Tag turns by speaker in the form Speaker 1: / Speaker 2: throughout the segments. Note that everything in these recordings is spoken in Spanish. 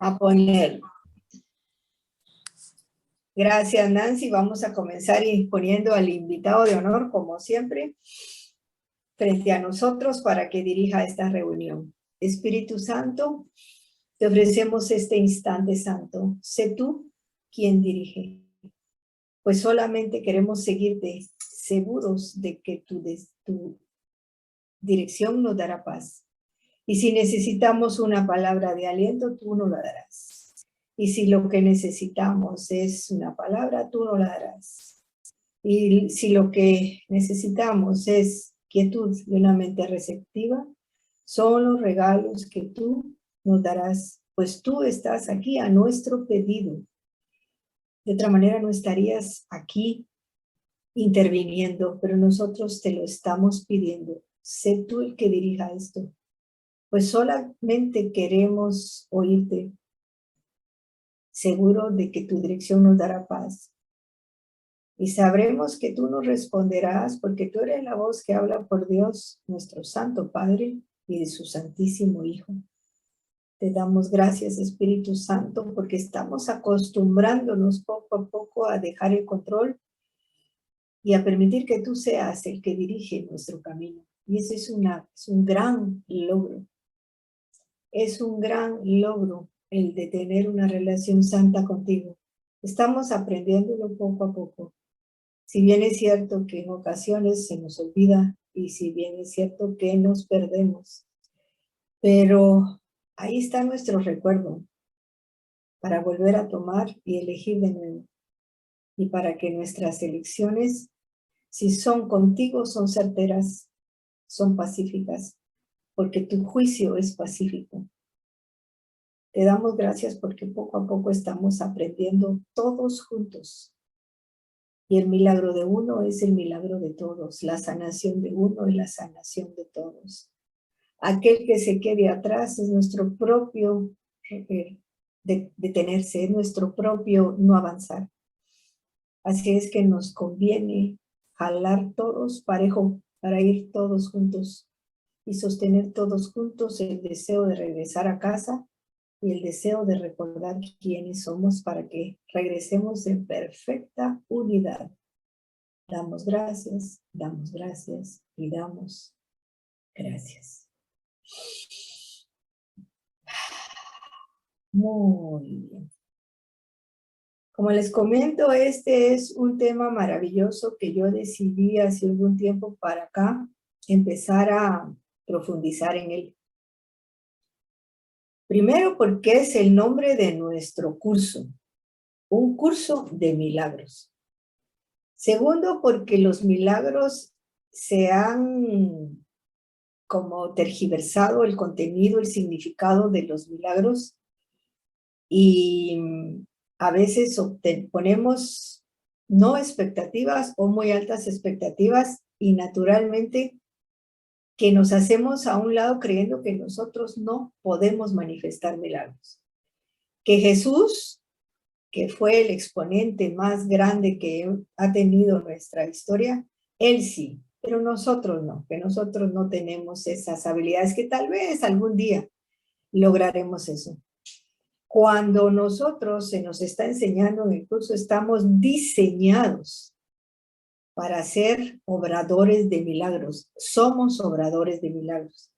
Speaker 1: a poner. Gracias, Nancy. Vamos a comenzar poniendo al invitado de honor, como siempre, frente a nosotros para que dirija esta reunión. Espíritu Santo, te ofrecemos este instante santo. Sé tú quien dirige, pues solamente queremos seguirte, seguros de que tu dirección nos dará paz. Y si necesitamos una palabra de aliento, tú nos la darás. Y si lo que necesitamos es una palabra, tú nos la darás. Y si lo que necesitamos es quietud y una mente receptiva, son los regalos que tú nos darás, pues tú estás aquí a nuestro pedido. De otra manera no estarías aquí interviniendo, pero nosotros te lo estamos pidiendo. Sé tú el que dirija esto, pues solamente queremos oírte, seguro de que tu dirección nos dará paz. Y sabremos que tú nos responderás, porque tú eres la voz que habla por Dios, nuestro Santo Padre, y de su Santísimo Hijo. Te damos gracias, Espíritu Santo, porque estamos acostumbrándonos poco a poco a dejar el control y a permitir que tú seas el que dirige nuestro camino. Y ese es un gran logro. Es un gran logro el de tener una relación santa contigo. Estamos aprendiéndolo poco a poco. Si bien es cierto que en ocasiones se nos olvida y si bien es cierto que nos perdemos, pero ahí está nuestro recuerdo para volver a tomar y elegir de nuevo. Y para que nuestras elecciones, si son contigo, son certeras, son pacíficas, porque tu juicio es pacífico. Te damos gracias porque poco a poco estamos aprendiendo todos juntos. Y el milagro de uno es el milagro de todos. La sanación de uno es la sanación de todos. Aquel que se quede atrás es nuestro propio detenerse, es nuestro propio no avanzar. Así es que nos conviene jalar todos parejo para ir todos juntos y sostener todos juntos el deseo de regresar a casa y el deseo de recordar quiénes somos para que regresemos en perfecta unidad. Damos gracias y damos gracias. Muy bien. Como les comento, este es un tema maravilloso que yo decidí hace algún tiempo para acá empezar a profundizar en él. Primero, porque es el nombre de nuestro curso, un curso de milagros. Segundo, porque los milagros se han como tergiversado el contenido, el significado de los milagros y a veces ponemos no expectativas o muy altas expectativas y naturalmente que nos hacemos a un lado creyendo que nosotros no podemos manifestar milagros. Que Jesús, que fue el exponente más grande que ha tenido nuestra historia, él sí, pero nosotros no, que nosotros no tenemos esas habilidades, que tal vez algún día lograremos eso. Cuando nosotros se nos está enseñando en el curso, estamos diseñados para ser obradores de milagros. Somos obradores de milagros.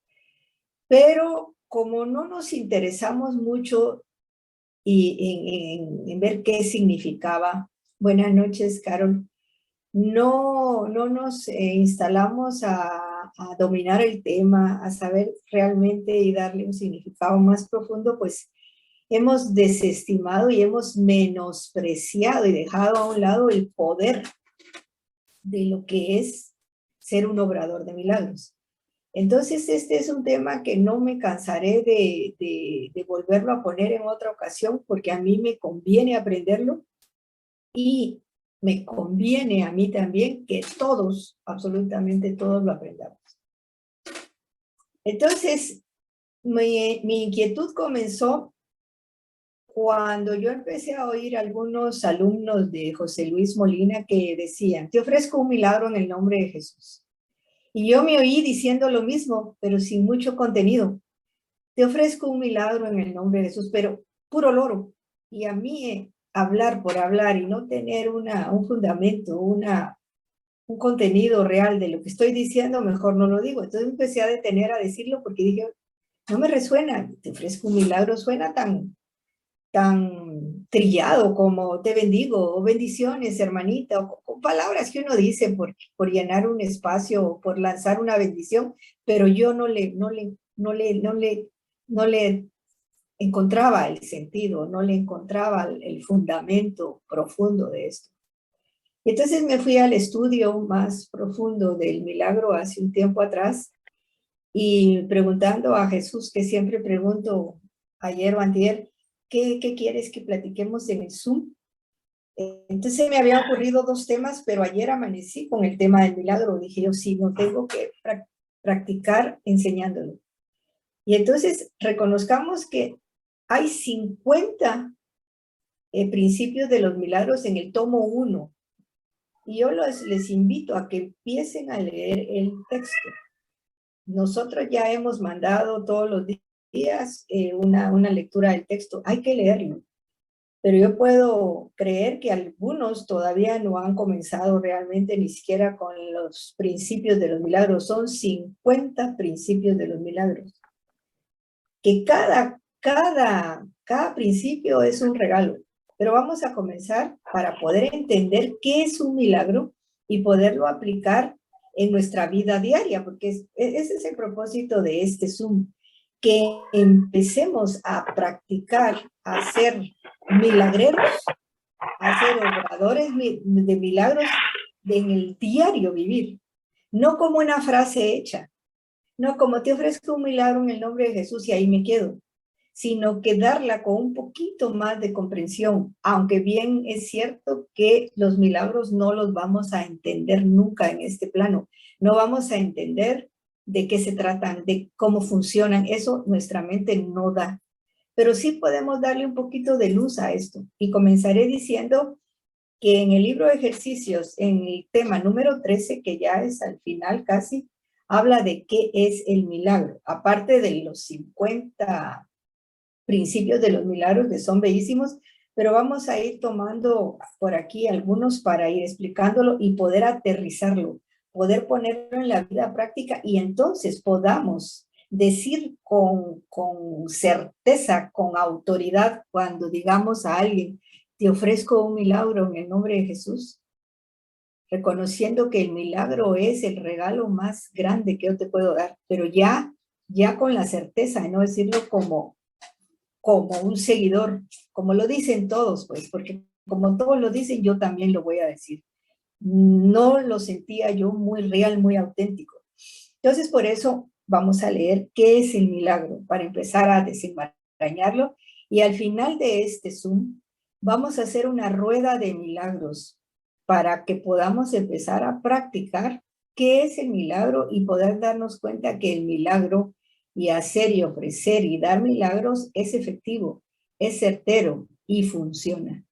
Speaker 1: Pero como no nos interesamos mucho en ver qué significaba, buenas noches, Carol, no nos instalamos a dominar el tema, a saber realmente y darle un significado más profundo, pues hemos desestimado y hemos menospreciado y dejado a un lado el poder de lo que es ser un obrador de milagros. Entonces, este es un tema que no me cansaré de volverlo a poner en otra ocasión, porque a mí me conviene aprenderlo y me conviene a mí también que todos, absolutamente todos lo aprendamos. Entonces, mi inquietud comenzó cuando yo empecé a oír algunos alumnos de José Luis Molina que decían, te ofrezco un milagro en el nombre de Jesús. Y yo me oí diciendo lo mismo, pero sin mucho contenido. Te ofrezco un milagro en el nombre de Jesús, pero puro loro. Y a mí hablar por hablar y no tener un fundamento, un contenido real de lo que estoy diciendo, mejor no lo digo. Entonces empecé a detener a decirlo porque dije, no me resuena, te ofrezco un milagro, suena tan trillado como te bendigo, o bendiciones, hermanita, o palabras que uno dice por llenar un espacio o por lanzar una bendición, pero yo no le encontraba el sentido, no le encontraba el fundamento profundo de esto. Entonces me fui al estudio más profundo del milagro hace un tiempo atrás y preguntando a Jesús, que siempre pregunto ayer o antier, ¿qué quieres que platiquemos en el Zoom? Entonces me había ocurrido dos temas, pero ayer amanecí con el tema del milagro. Dije yo, sí, no tengo que practicar enseñándolo. Y entonces reconozcamos que hay 50 principios de los milagros en el tomo 1. Y yo les invito a que empiecen a leer el texto. Nosotros ya hemos mandado todos los días una lectura del texto. Hay que leerlo. Pero yo puedo creer que algunos todavía no han comenzado realmente ni siquiera con los principios de los milagros. Son 50 principios de los milagros. Que cada principio es un regalo. Pero vamos a comenzar para poder entender qué es un milagro y poderlo aplicar en nuestra vida diaria, porque ese es el propósito de este Zoom, que empecemos a practicar, a ser milagreros, a ser obradores de milagros en el diario vivir, no como una frase hecha, no como te ofrezco un milagro en el nombre de Jesús y ahí me quedo, sino que darla con un poquito más de comprensión, aunque bien es cierto que los milagros no los vamos a entender nunca en este plano, no vamos a entender de qué se tratan, de cómo funcionan, eso nuestra mente no da, pero sí podemos darle un poquito de luz a esto, y comenzaré diciendo que en el libro de ejercicios, en el tema número 13, que ya es al final casi, habla de qué es el milagro, aparte de los 50 principios de los milagros que son bellísimos, pero vamos a ir tomando por aquí algunos para ir explicándolo y poder aterrizarlo, poder ponerlo en la vida práctica y entonces podamos decir con certeza, con autoridad, cuando digamos a alguien, te ofrezco un milagro en el nombre de Jesús, reconociendo que el milagro es el regalo más grande que yo te puedo dar, pero ya con la certeza de no decirlo como un seguidor, como lo dicen todos, pues, porque como todos lo dicen, yo también lo voy a decir. No lo sentía yo muy real, muy auténtico. Entonces, por eso vamos a leer qué es el milagro, para empezar a desenmarañarlo. Y al final de este Zoom, vamos a hacer una rueda de milagros para que podamos empezar a practicar qué es el milagro y poder darnos cuenta que el milagro y hacer y ofrecer y dar milagros es efectivo, es certero y funciona.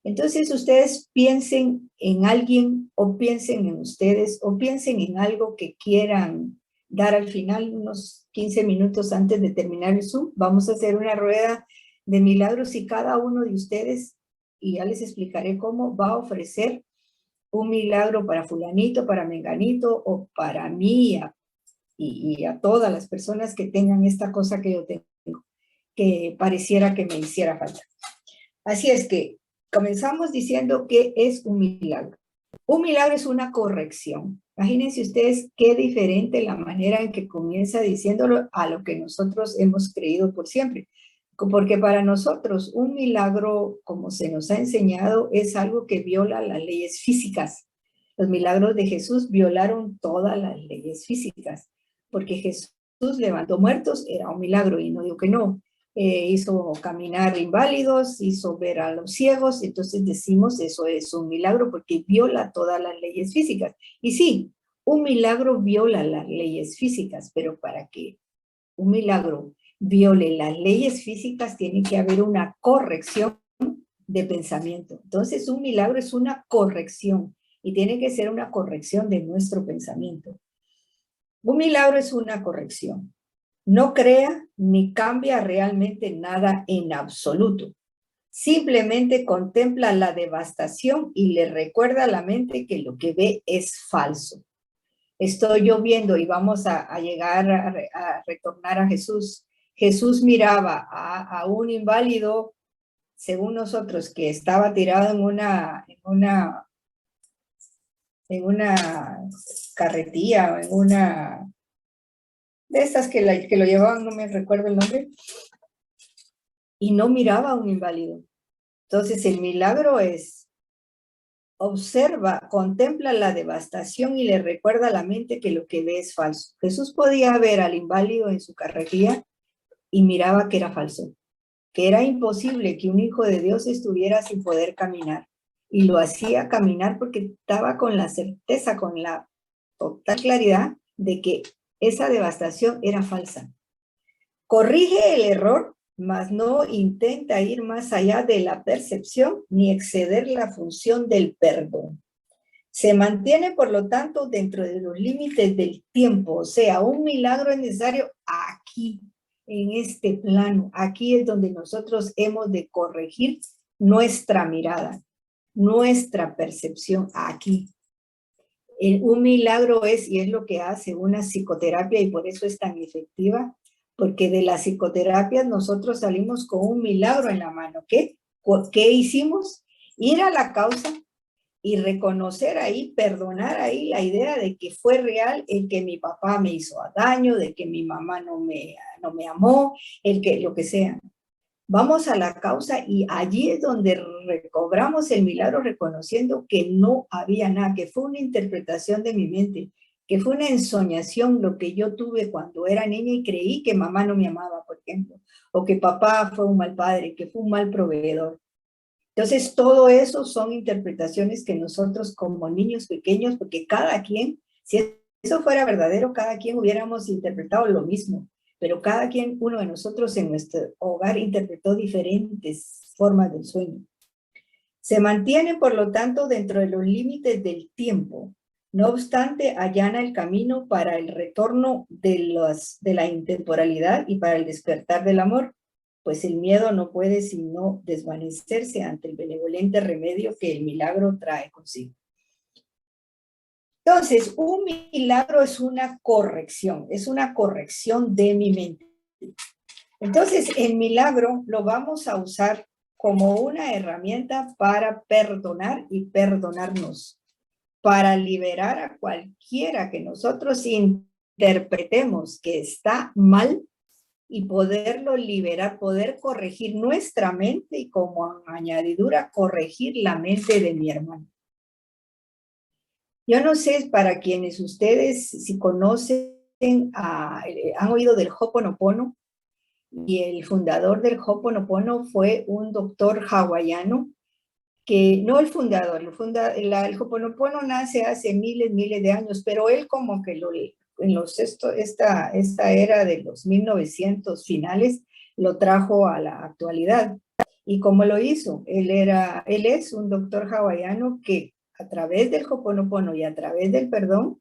Speaker 1: Entonces ustedes piensen en alguien o piensen en ustedes o piensen en algo que quieran dar al final, unos 15 minutos antes de terminar el Zoom. Vamos a hacer una rueda de milagros y cada uno de ustedes, y ya les explicaré cómo, va a ofrecer un milagro para fulanito, para menganito o para mí y a todas las personas que tengan esta cosa que yo tengo, que pareciera que me hiciera falta. Así es que comenzamos diciendo que es un milagro. Un milagro es una corrección. Imagínense ustedes qué diferente la manera en que comienza diciéndolo a lo que nosotros hemos creído por siempre. Porque para nosotros un milagro, como se nos ha enseñado, es algo que viola las leyes físicas. Los milagros de Jesús violaron todas las leyes físicas, porque Jesús levantó muertos, era un milagro, y no digo que no. Hizo caminar inválidos, hizo ver a los ciegos, entonces decimos eso es un milagro porque viola todas las leyes físicas. Y sí, un milagro viola las leyes físicas, pero para que un milagro viole las leyes físicas tiene que haber una corrección de pensamiento. Entonces un milagro es una corrección y tiene que ser una corrección de nuestro pensamiento. Un milagro es una corrección. No crea ni cambia realmente nada en absoluto. Simplemente contempla la devastación y le recuerda a la mente que lo que ve es falso. Estoy yo viendo y vamos a llegar a retornar a Jesús. Jesús miraba a un inválido, según nosotros, que estaba tirado en una carretilla, en una de estas que lo llevaban, no me recuerdo el nombre, y no miraba a un inválido. Entonces el milagro es, observa, contempla la devastación y le recuerda a la mente que lo que ve es falso. Jesús podía ver al inválido en su carretilla y miraba que era falso, que era imposible que un hijo de Dios estuviera sin poder caminar. Y lo hacía caminar porque estaba con la certeza, con la total claridad de que esa devastación era falsa. Corrige el error, mas no intenta ir más allá de la percepción ni exceder la función del perdón. Se mantiene, por lo tanto, dentro de los límites del tiempo, o sea, un milagro es necesario aquí, en este plano. Aquí es donde nosotros hemos de corregir nuestra mirada, nuestra percepción aquí. Un milagro es, y es lo que hace una psicoterapia, y por eso es tan efectiva, porque de la psicoterapia nosotros salimos con un milagro en la mano. ¿Qué hicimos? Ir a la causa y reconocer ahí, perdonar ahí la idea de que fue real el que mi papá me hizo daño, de que mi mamá no me amó, el que lo que sea. Vamos a la causa y allí es donde recobramos el milagro reconociendo que no había nada, que fue una interpretación de mi mente, que fue una ensoñación lo que yo tuve cuando era niña y creí que mamá no me amaba, por ejemplo, o que papá fue un mal padre, que fue un mal proveedor. Entonces, todo eso son interpretaciones que nosotros como niños pequeños, porque cada quien, si eso fuera verdadero, cada quien hubiéramos interpretado lo mismo, pero cada quien, uno de nosotros en nuestro hogar interpretó diferentes formas del sueño. Se mantiene, por lo tanto, dentro de los límites del tiempo. No obstante, allana el camino para el retorno de la intemporalidad y para el despertar del amor, pues el miedo no puede sino desvanecerse ante el benevolente remedio que el milagro trae consigo. Entonces, un milagro es una corrección de mi mente. Entonces, el milagro lo vamos a usar como una herramienta para perdonar y perdonarnos, para liberar a cualquiera que nosotros interpretemos que está mal y poderlo liberar, poder corregir nuestra mente y como añadidura corregir la mente de mi hermano. Yo no sé para quienes ustedes, si conocen, han oído del Ho'oponopono, y el fundador del Ho'oponopono fue un doctor hawaiano, que no el fundador, el Ho'oponopono nace hace miles de años, pero él como que esta era de los 1900 finales lo trajo a la actualidad. ¿Y cómo lo hizo? Él es un doctor hawaiano que a través del Ho'oponopono y a través del perdón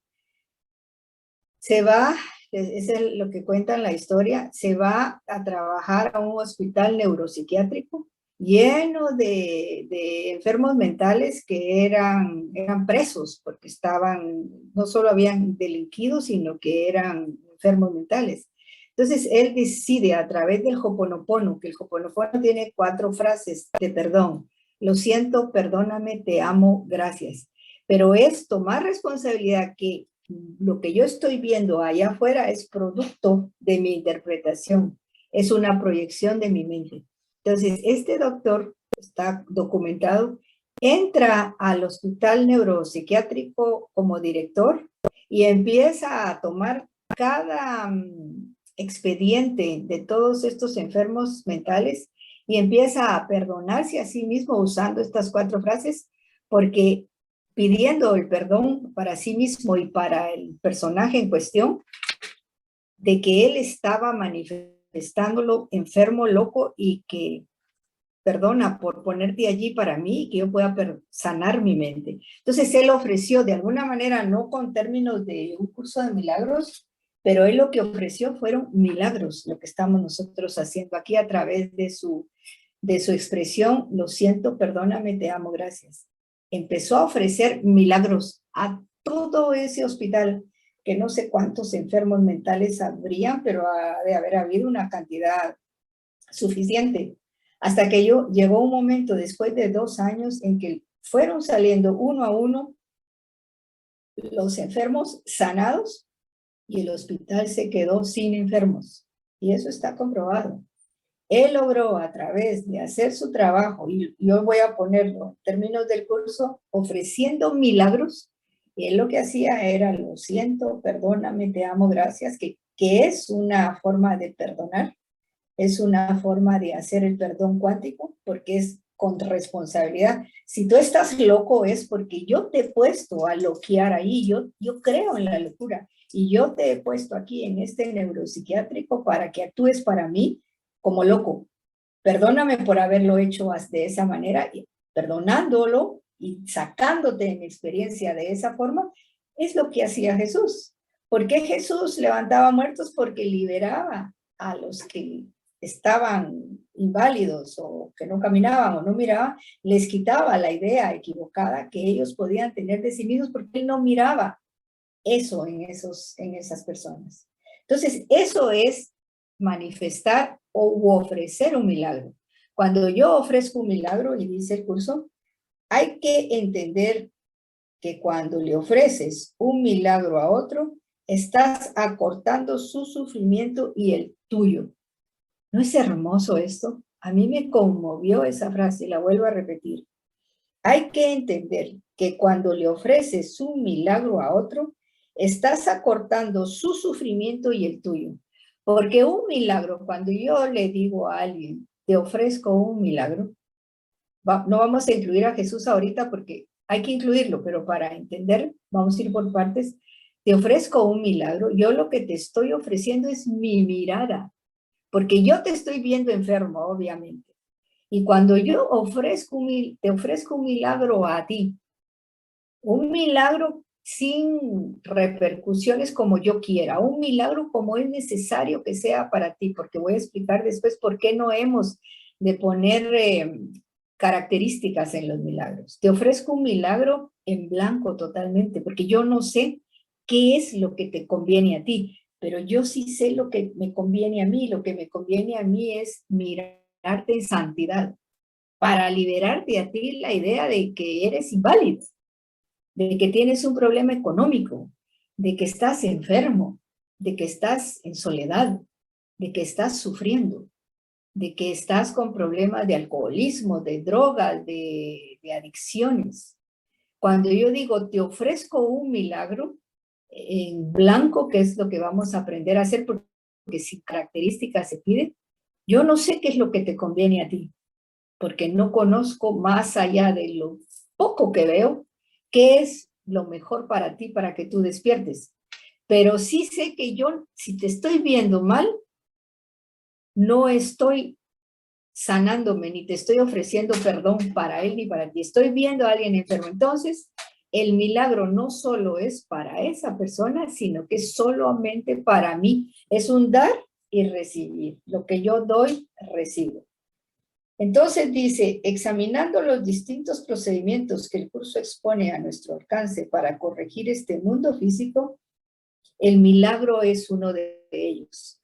Speaker 1: se va, es lo que cuenta en la historia, se va a trabajar a un hospital neuropsiquiátrico lleno de enfermos mentales que eran presos, porque no solo habían delinquido, sino que eran enfermos mentales. Entonces, él decide a través del Ho'oponopono, que el Ho'oponopono tiene 4 frases de perdón. Lo siento, perdóname, te amo, gracias. Pero es tomar responsabilidad que lo que yo estoy viendo allá afuera es producto de mi interpretación, es una proyección de mi mente. Entonces, este doctor, está documentado, entra al hospital neuropsiquiátrico como director y empieza a tomar cada expediente de todos estos enfermos mentales y empieza a perdonarse a sí mismo usando estas 4 frases, porque pidiendo el perdón para sí mismo y para el personaje en cuestión, de que él estaba manifestándolo enfermo, loco, y que perdona por ponerte allí para mí y que yo pueda sanar mi mente. Entonces él ofreció de alguna manera, no con términos de un curso de milagros, pero él lo que ofreció fueron milagros, lo que estamos nosotros haciendo aquí a través de su expresión, lo siento, perdóname, te amo, gracias. Empezó a ofrecer milagros a todo ese hospital, que no sé cuántos enfermos mentales habrían, pero ha de haber habido una cantidad suficiente. Hasta que llegó un momento después de 2 años en que fueron saliendo uno a uno los enfermos sanados y el hospital se quedó sin enfermos. Y eso está comprobado. Él logró a través de hacer su trabajo, y yo voy a ponerlo en términos del curso, ofreciendo milagros. Y él lo que hacía era, lo siento, perdóname, te amo, gracias, que es una forma de perdonar, es una forma de hacer el perdón cuántico, porque es con responsabilidad. Si tú estás loco es porque yo te he puesto a loquear ahí, yo creo en la locura, y yo te he puesto aquí en este neuropsiquiátrico para que actúes para mí como loco. Perdóname por haberlo hecho de esa manera, y perdonándolo y sacándote en experiencia de esa forma, es lo que hacía Jesús. ¿Por qué Jesús levantaba muertos? Porque liberaba a los que estaban inválidos o que no caminaban o no miraban, les quitaba la idea equivocada que ellos podían tener de sí mismos, porque él no miraba eso en esas personas. Entonces, eso es manifestar o ofrecer un milagro. Cuando yo ofrezco un milagro, y dice el curso, hay que entender que cuando le ofreces un milagro a otro, estás acortando su sufrimiento y el tuyo. ¿No es hermoso esto? A mí me conmovió esa frase y la vuelvo a repetir. Hay que entender que cuando le ofreces un milagro a otro, estás acortando su sufrimiento y el tuyo. Porque un milagro, cuando yo le digo a alguien, te ofrezco un milagro, no vamos a incluir a Jesús ahorita porque hay que incluirlo, pero para entender, vamos a ir por partes. Te ofrezco un milagro, yo lo que te estoy ofreciendo es mi mirada, porque yo te estoy viendo enfermo, obviamente. Y cuando yo te ofrezco un milagro a ti, un milagro sin repercusiones como yo quiera, un milagro como es necesario que sea para ti, porque voy a explicar después por qué no hemos de poner características en los milagros. Te ofrezco un milagro en blanco totalmente, porque yo no sé qué es lo que te conviene a ti, pero yo sí sé lo que me conviene a mí. Lo que me conviene a mí es mirarte en santidad, para liberarte a ti la idea de que eres inválido, de que tienes un problema económico, de que estás enfermo, de que estás en soledad, de que estás sufriendo, de que estás con problemas de alcoholismo, de drogas, de adicciones. Cuando yo digo, te ofrezco un milagro en blanco, que es lo que vamos a aprender a hacer, porque si características se piden, yo no sé qué es lo que te conviene a ti, porque no conozco más allá de lo poco que veo, qué es lo mejor para ti, para que tú despiertes. Pero sí sé que yo, si te estoy viendo mal, no estoy sanándome, ni te estoy ofreciendo perdón para él ni para ti. Estoy viendo a alguien enfermo. Entonces, el milagro no solo es para esa persona, sino que es solamente para mí. Es un dar y recibir. Lo que yo doy, recibo. Entonces dice, examinando los distintos procedimientos que el curso expone a nuestro alcance para corregir este mundo físico, el milagro es uno de ellos.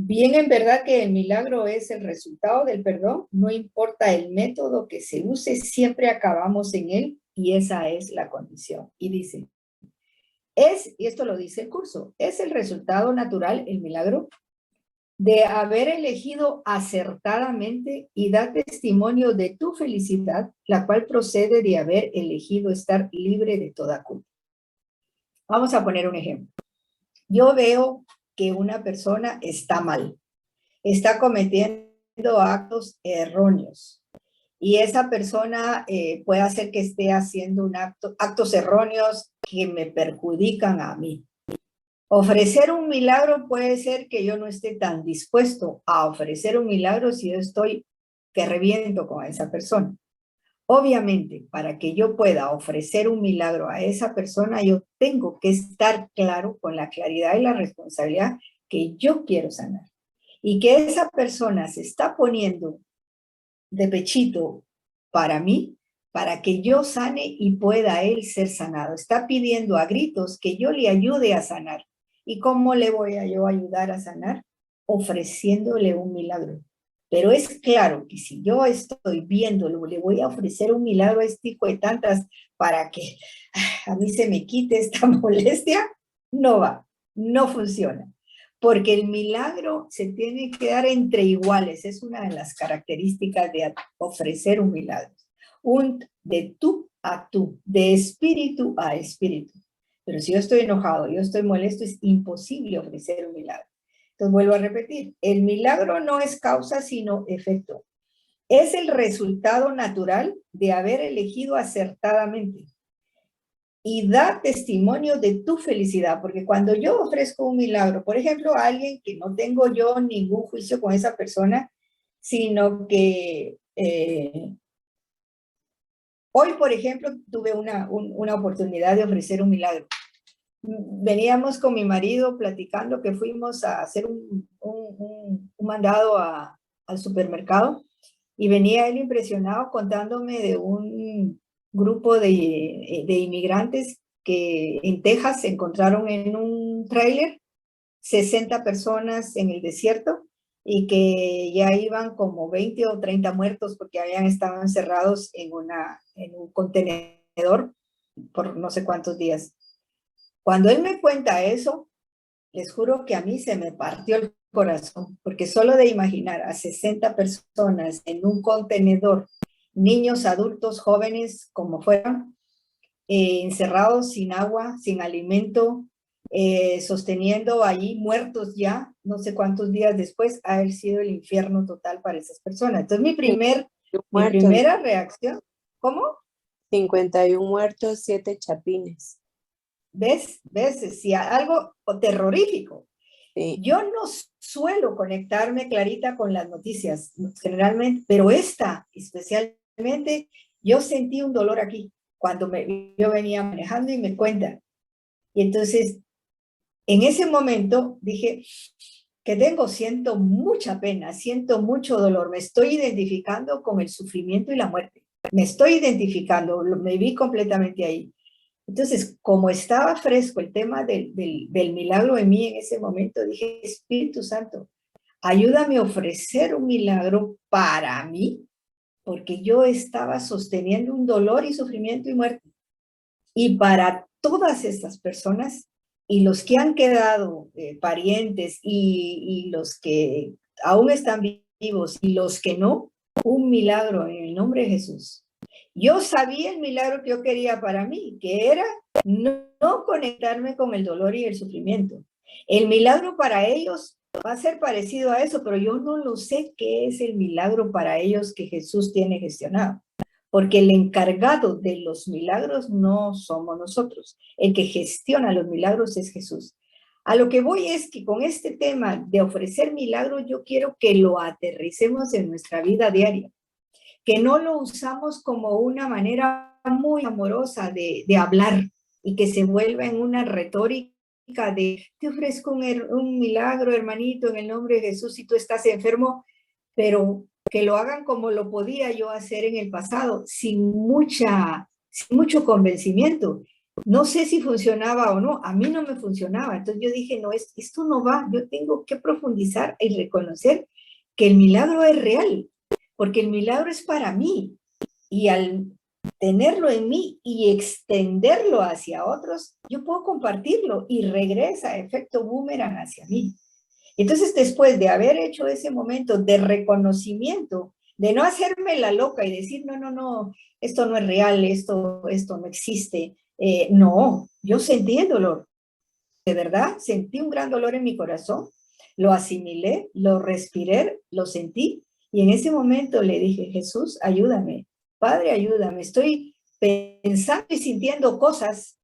Speaker 1: Bien, en verdad que el milagro es el resultado del perdón, no importa el método que se use, siempre acabamos en él y esa es la condición. Y dice, y esto lo dice el curso, es el resultado natural, el milagro, de haber elegido acertadamente y dar testimonio de tu felicidad, la cual procede de haber elegido estar libre de toda culpa. Vamos a poner un ejemplo. Yo veo que una persona está mal, está cometiendo actos erróneos, y esa persona puede hacer que esté haciendo actos erróneos que me perjudican a mí. Ofrecer un milagro puede ser que yo no esté tan dispuesto a ofrecer un milagro si yo estoy que reviento con esa persona. Obviamente, para que yo pueda ofrecer un milagro a esa persona, yo tengo que estar claro con la claridad y la responsabilidad que yo quiero sanar. Y que esa persona se está poniendo de pechito para mí, para que yo sane y pueda él ser sanado. Está pidiendo a gritos que yo le ayude a sanar. ¿Y cómo le voy a yo ayudar a sanar? Ofreciéndole un milagro. Pero es claro que si yo estoy viéndolo, le voy a ofrecer un milagro a este hijo de tantas para que a mí se me quite esta molestia, no va, no funciona. Porque el milagro se tiene que dar entre iguales, es una de las características de ofrecer un milagro. De tú a tú, de espíritu a espíritu. Pero si yo estoy enojado, yo estoy molesto, es imposible ofrecer un milagro. Entonces vuelvo a repetir, el milagro no es causa, sino efecto. Es el resultado natural de haber elegido acertadamente. Y da testimonio de tu felicidad, porque cuando yo ofrezco un milagro, por ejemplo, a alguien que no tengo yo ningún juicio con esa persona, sino que hoy, por ejemplo, tuve una oportunidad de ofrecer un milagro. Veníamos con mi marido platicando que fuimos a hacer un mandado al supermercado y venía él impresionado contándome de un grupo de inmigrantes que en Texas se encontraron en un tráiler, 60 personas en el desierto, y que ya iban como 20 o 30 muertos porque habían estado encerrados en un contenedor por no sé cuántos días. Cuando él me cuenta eso, les juro que a mí se me partió el corazón, porque solo de imaginar a 60 personas en un contenedor, niños, adultos, jóvenes, como fueran, encerrados sin agua, sin alimento, sosteniendo allí muertos ya, no sé cuántos días después, ha sido el infierno total para esas personas. Entonces mi
Speaker 2: Muertos,
Speaker 1: primera reacción, ¿cómo?
Speaker 2: 51 muertos, 7 chapines.
Speaker 1: ¿Ves? ¿Ves? Si algo terrorífico.
Speaker 2: Sí.
Speaker 1: Yo no suelo conectarme, Clarita, con las noticias, generalmente, pero esta especialmente, yo sentí un dolor aquí cuando yo venía manejando y me cuentan. Y entonces, en ese momento dije, que siento mucha pena, siento mucho dolor, me estoy identificando con el sufrimiento y la muerte. Me estoy identificando, me vi completamente ahí. Entonces, como estaba fresco el tema del milagro en mí en ese momento, dije, Espíritu Santo, ayúdame a ofrecer un milagro para mí, porque yo estaba sosteniendo un dolor y sufrimiento y muerte. Y para todas estas personas y los que han quedado parientes y los que aún están vivos y los que no, un milagro en el nombre de Jesús. Yo sabía el milagro que yo quería para mí, que era no conectarme con el dolor y el sufrimiento. El milagro para ellos va a ser parecido a eso, pero yo no lo sé qué es el milagro para ellos que Jesús tiene gestionado. Porque el encargado de los milagros no somos nosotros. El que gestiona los milagros es Jesús. A lo que voy es que con este tema de ofrecer milagros, yo quiero que lo aterricemos en nuestra vida diaria. Que no lo usamos como una manera muy amorosa de hablar y que se vuelva en una retórica de te ofrezco un milagro, hermanito, en el nombre de Jesús, si tú estás enfermo, pero que lo hagan como lo podía yo hacer en el pasado, sin mucho convencimiento. No sé si funcionaba o no, a mí no me funcionaba. Entonces yo dije, no, esto no va, yo tengo que profundizar y reconocer que el milagro es real, porque el milagro es para mí. Y al tenerlo en mí y extenderlo hacia otros, yo puedo compartirlo y regresa efecto boomerang hacia mí. Entonces, después de haber hecho ese momento de reconocimiento, de no hacerme la loca y decir, no, no, no, esto no es real, esto no existe. No, yo sentí el dolor, de verdad, sentí un gran dolor en mi corazón, lo asimilé, lo respiré, lo sentí, y en ese momento le dije, Jesús, ayúdame, Padre, ayúdame, estoy pensando y sintiendo cosas,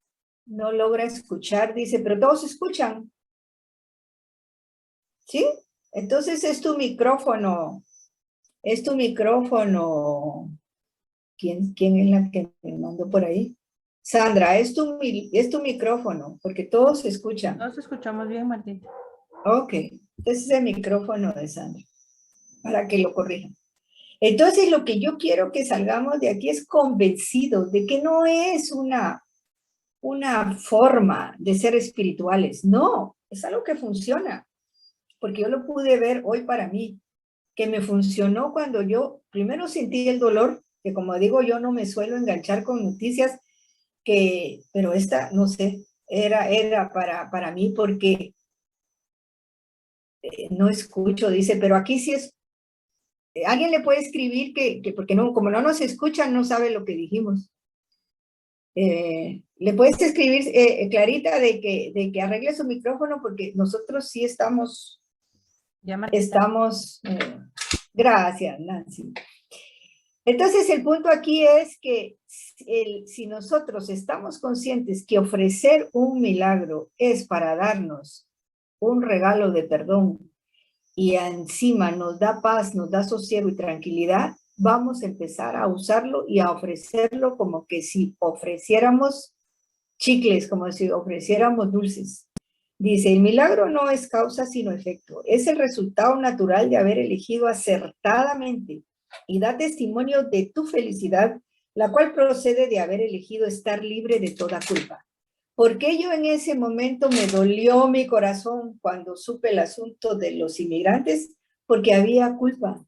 Speaker 1: no logra escuchar, dice, pero todos escuchan, ¿sí? Entonces es tu micrófono, ¿Quién es la que me mandó por ahí? Sandra, es tu micrófono, porque todos se escuchan.
Speaker 3: Nos escuchamos bien, Martita.
Speaker 1: Ok, ese es el micrófono de Sandra, para que lo corrijan. Entonces, lo que yo quiero que salgamos de aquí es convencidos de que no es una forma de ser espirituales. No, es algo que funciona, porque yo lo pude ver hoy para mí, que me funcionó cuando yo primero sentí el dolor, que como digo, yo no me suelo enganchar con noticias, pero esta, no sé, era para mí porque no escucho, dice, pero aquí sí es, alguien le puede escribir que porque no, como no nos escuchan, no sabe lo que dijimos. Le puedes escribir, Clarita, de que arregle su micrófono porque nosotros sí estamos, gracias, Nancy. Entonces, el punto aquí es que si nosotros estamos conscientes que ofrecer un milagro es para darnos un regalo de perdón y encima nos da paz, nos da sosiego y tranquilidad, vamos a empezar a usarlo y a ofrecerlo como que si ofreciéramos chicles, como si ofreciéramos dulces. Dice, el milagro no es causa sino efecto, es el resultado natural de haber elegido acertadamente y da testimonio de tu felicidad, la cual procede de haber elegido estar libre de toda culpa. Porque yo en ese momento me dolió mi corazón cuando supe el asunto de los inmigrantes, porque había culpa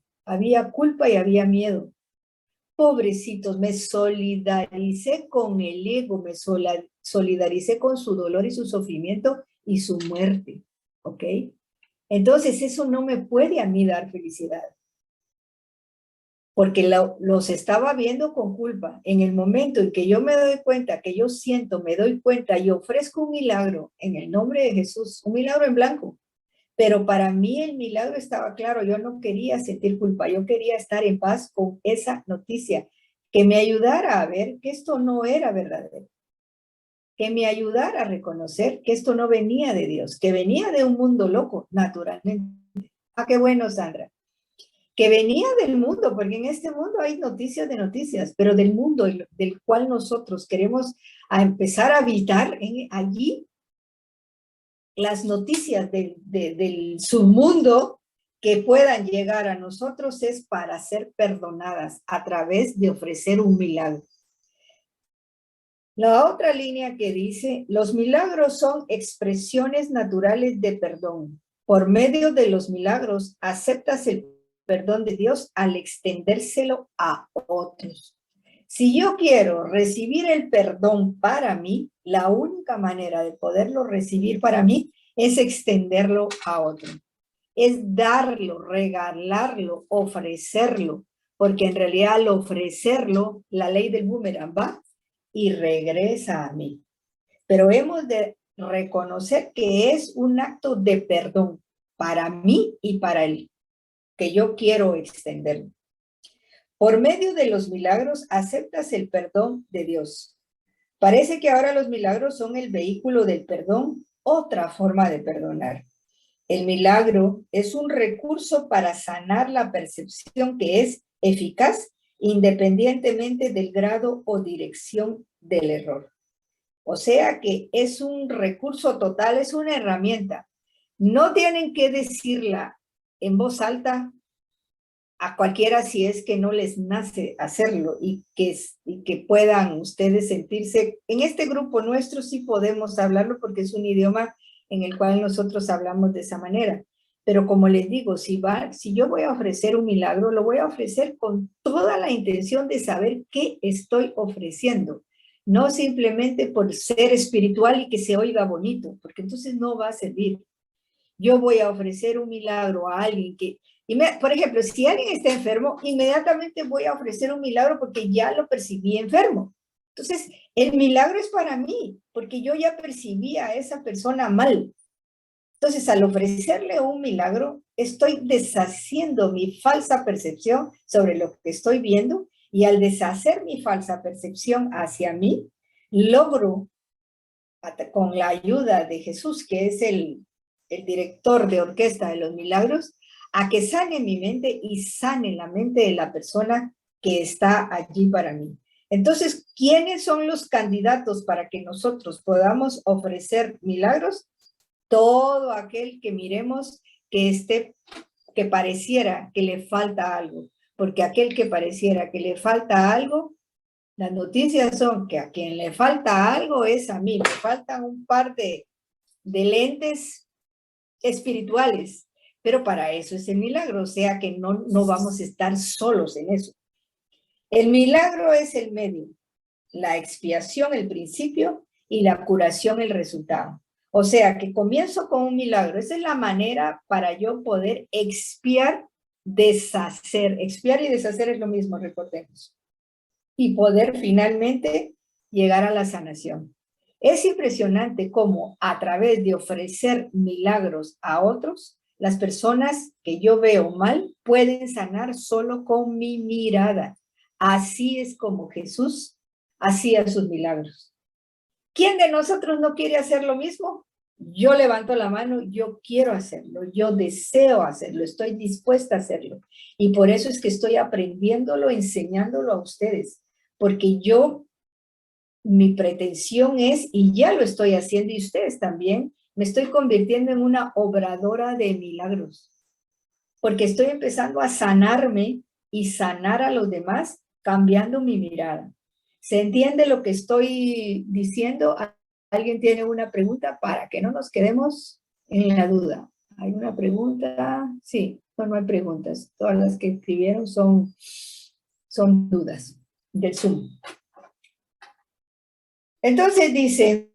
Speaker 1: y había miedo. Pobrecitos, me solidaricé con el ego, me solidaricé con su dolor y su sufrimiento y su muerte, ¿ok? Entonces eso no me puede a mí dar felicidad, porque los estaba viendo con culpa. En el momento en que yo me doy cuenta, que yo siento, me doy cuenta y ofrezco un milagro en el nombre de Jesús, un milagro en blanco, pero para mí el milagro estaba claro, yo no quería sentir culpa, yo quería estar en paz con esa noticia, que me ayudara a ver que esto no era verdadero, que me ayudara a reconocer que esto no venía de Dios, que venía de un mundo loco, naturalmente. Ah, qué bueno, Sandra. Que venía del mundo, porque en este mundo hay noticias de noticias, pero del mundo del cual nosotros queremos empezar a habitar allí, las noticias del submundo que puedan llegar a nosotros es para ser perdonadas a través de ofrecer un milagro. La otra línea que dice, los milagros son expresiones naturales de perdón. Por medio de los milagros aceptas el perdón de Dios al extendérselo a otros. Si yo quiero recibir el perdón para mí, la única manera de poderlo recibir para mí es extenderlo a otro. Es darlo, regalarlo, ofrecerlo, porque en realidad al ofrecerlo, la ley del boomerang va y regresa a mí. Pero hemos de reconocer que es un acto de perdón para mí y para él, que yo quiero extenderlo. Por medio de los milagros aceptas el perdón de Dios. Parece que ahora los milagros son el vehículo del perdón, otra forma de perdonar. El milagro es un recurso para sanar la percepción que es eficaz independientemente del grado o dirección del error. O sea que es un recurso total, es una herramienta. No tienen que decirla en voz alta a cualquiera si es que no les nace hacerlo y que puedan ustedes sentirse. En este grupo nuestro sí podemos hablarlo porque es un idioma en el cual nosotros hablamos de esa manera. Pero como les digo, si yo voy a ofrecer un milagro, lo voy a ofrecer con toda la intención de saber qué estoy ofreciendo. No simplemente por ser espiritual y que se oiga bonito, porque entonces no va a servir. Yo voy a ofrecer un milagro a alguien que, por ejemplo, si alguien está enfermo, inmediatamente voy a ofrecer un milagro porque ya lo percibí enfermo. Entonces, el milagro es para mí, porque yo ya percibí a esa persona mal. Entonces, al ofrecerle un milagro, estoy deshaciendo mi falsa percepción sobre lo que estoy viendo y al deshacer mi falsa percepción hacia mí, logro, con la ayuda de Jesús, que es el director de orquesta de los milagros, a que sane mi mente y sane la mente de la persona que está allí para mí. Entonces, ¿quiénes son los candidatos para que nosotros podamos ofrecer milagros? Todo aquel que miremos que pareciera que le falta algo, porque aquel que pareciera que le falta algo, las noticias son que a quien le falta algo es a mí, me faltan un par de lentes espirituales, pero para eso es el milagro, o sea que no vamos a estar solos en eso. El milagro es el medio, la expiación el principio y la curación el resultado. O sea que comienzo con un milagro. Esa es la manera para yo poder expiar, deshacer. Expiar y deshacer es lo mismo, recordemos. Y poder finalmente llegar a la sanación. Es impresionante cómo a través de ofrecer milagros a otros, las personas que yo veo mal pueden sanar solo con mi mirada. Así es como Jesús hacía sus milagros. ¿Quién de nosotros no quiere hacer lo mismo? Yo levanto la mano, yo quiero hacerlo, yo deseo hacerlo, estoy dispuesta a hacerlo. Y por eso es que estoy aprendiéndolo, enseñándolo a ustedes, porque mi pretensión es, y ya lo estoy haciendo y ustedes también, me estoy convirtiendo en una obradora de milagros, porque estoy empezando a sanarme y sanar a los demás cambiando mi mirada. ¿Se entiende lo que estoy diciendo? ¿Alguien tiene una pregunta para que no nos quedemos en la duda? ¿Hay una pregunta? Sí, no hay preguntas. Todas las que escribieron son dudas del Zoom. Entonces dice,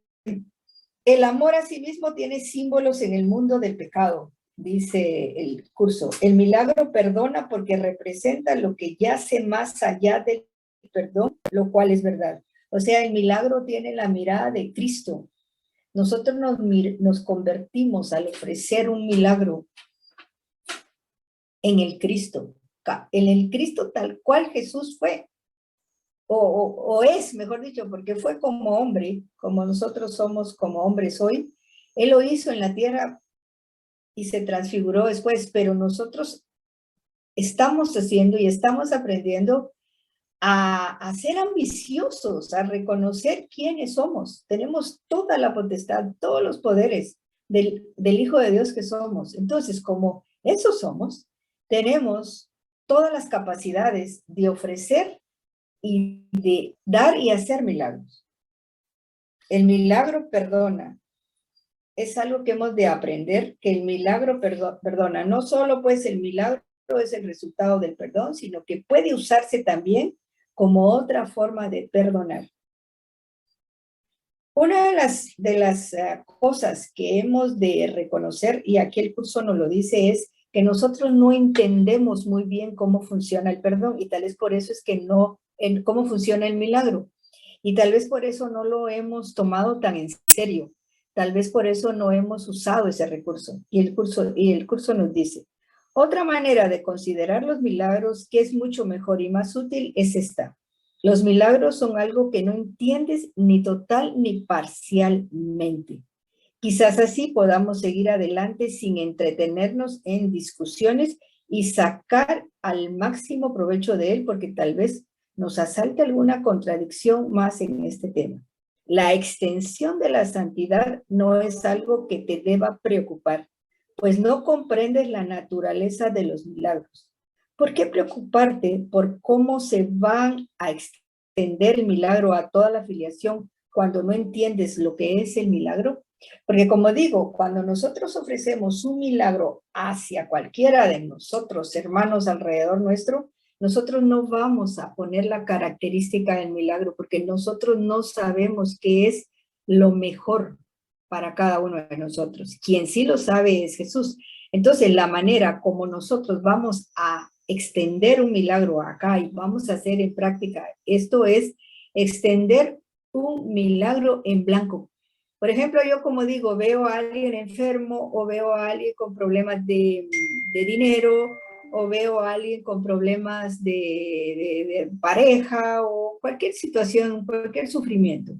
Speaker 1: el amor a sí mismo tiene símbolos en el mundo del pecado, dice el curso. El milagro perdona porque representa lo que yace más allá del perdón, lo cual es verdad. O sea, el milagro tiene la mirada de Cristo. Nosotros nos convertimos al ofrecer un milagro en el Cristo tal cual Jesús fue. O es, mejor dicho, porque fue como hombre, como nosotros somos como hombres hoy. Él lo hizo en la tierra y se transfiguró después, pero nosotros estamos haciendo y estamos aprendiendo a ser ambiciosos, a reconocer quiénes somos. Tenemos toda la potestad, todos los poderes del Hijo de Dios que somos. Entonces, como eso somos, tenemos todas las capacidades de ofrecer y de dar y hacer milagros. El milagro perdona. Es algo que hemos de aprender, que el milagro perdona. No solo pues el milagro es el resultado del perdón, sino que puede usarse también como otra forma de perdonar. Una de las cosas que hemos de reconocer, y aquí el curso nos lo dice, es que nosotros no entendemos muy bien cómo funciona el perdón, y tal vez por eso es que cómo funciona el milagro. Y tal vez por eso no lo hemos tomado tan en serio. Tal vez por eso no hemos usado ese recurso. Y el curso nos dice, otra manera de considerar los milagros que es mucho mejor y más útil es esta. Los milagros son algo que no entiendes ni total ni parcialmente. Quizás así podamos seguir adelante sin entretenernos en discusiones y sacar al máximo provecho de él, porque tal vez nos asalte alguna contradicción más en este tema. La extensión de la santidad no es algo que te deba preocupar, pues no comprendes la naturaleza de los milagros. ¿Por qué preocuparte por cómo se van a extender el milagro a toda la filiación cuando no entiendes lo que es el milagro? Porque como digo, cuando nosotros ofrecemos un milagro hacia cualquiera de nosotros, hermanos alrededor nuestro, nosotros no vamos a poner la característica del milagro porque nosotros no sabemos qué es lo mejor para cada uno de nosotros. Quien sí lo sabe es Jesús. Entonces, la manera como nosotros vamos a extender un milagro acá y vamos a hacer en práctica esto es extender un milagro en blanco. Por ejemplo, yo como digo, veo a alguien enfermo o veo a alguien con problemas de dinero o veo a alguien con problemas de pareja o cualquier situación, cualquier sufrimiento.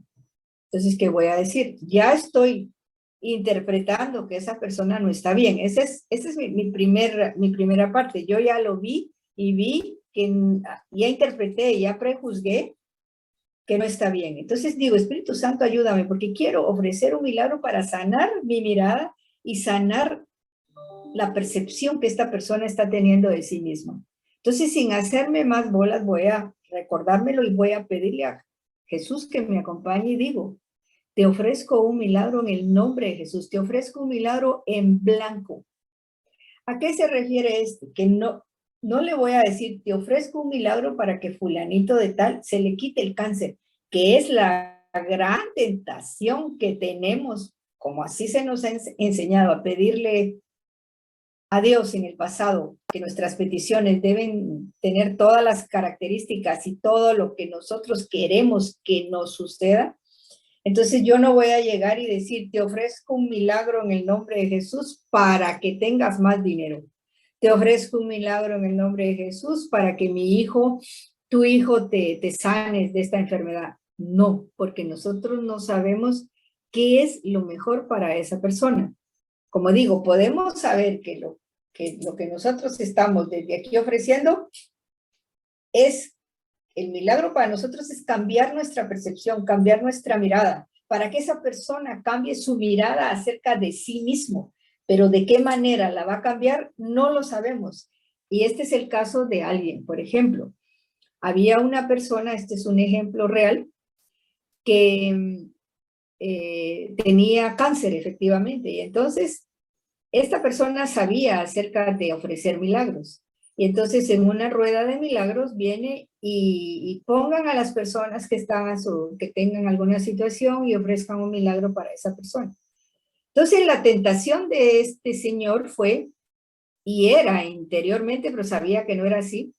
Speaker 1: Entonces, ¿qué voy a decir? Ya estoy interpretando que esa persona no está bien. Esa es mi primera parte. Yo ya lo vi y vi que ya interpreté, ya prejuzgué que no está bien. Entonces digo, Espíritu Santo, ayúdame, porque quiero ofrecer un milagro para sanar mi mirada y sanar la percepción que esta persona está teniendo de sí misma. Entonces, sin hacerme más bolas, voy a recordármelo y voy a pedirle a Jesús que me acompañe y digo, te ofrezco un milagro en el nombre de Jesús, te ofrezco un milagro en blanco. ¿A qué se refiere esto? Que no le voy a decir, te ofrezco un milagro para que fulanito de tal se le quite el cáncer, que es la gran tentación que tenemos, como así se nos ha enseñado a pedirle a Dios en el pasado, que nuestras peticiones deben tener todas las características y todo lo que nosotros queremos que nos suceda. Entonces yo no voy a llegar y decir, te ofrezco un milagro en el nombre de Jesús para que tengas más dinero. Te ofrezco un milagro en el nombre de Jesús para que mi hijo, tu hijo te sanes de esta enfermedad. No, porque nosotros no sabemos qué es lo mejor para esa persona. Como digo, podemos saber que lo que nosotros estamos desde aquí ofreciendo es, el milagro para nosotros es cambiar nuestra percepción, cambiar nuestra mirada, para que esa persona cambie su mirada acerca de sí mismo. Pero de qué manera la va a cambiar, no lo sabemos. Y este es el caso de alguien, por ejemplo. Había una persona, este es un ejemplo real, que tenía cáncer, efectivamente. Y entonces, esta persona sabía acerca de ofrecer milagros. Y entonces en una rueda de milagros viene y pongan a las personas que están que tengan alguna situación y ofrezcan un milagro para esa persona. Entonces la tentación de este señor fue, y era interiormente, pero sabía que no era así,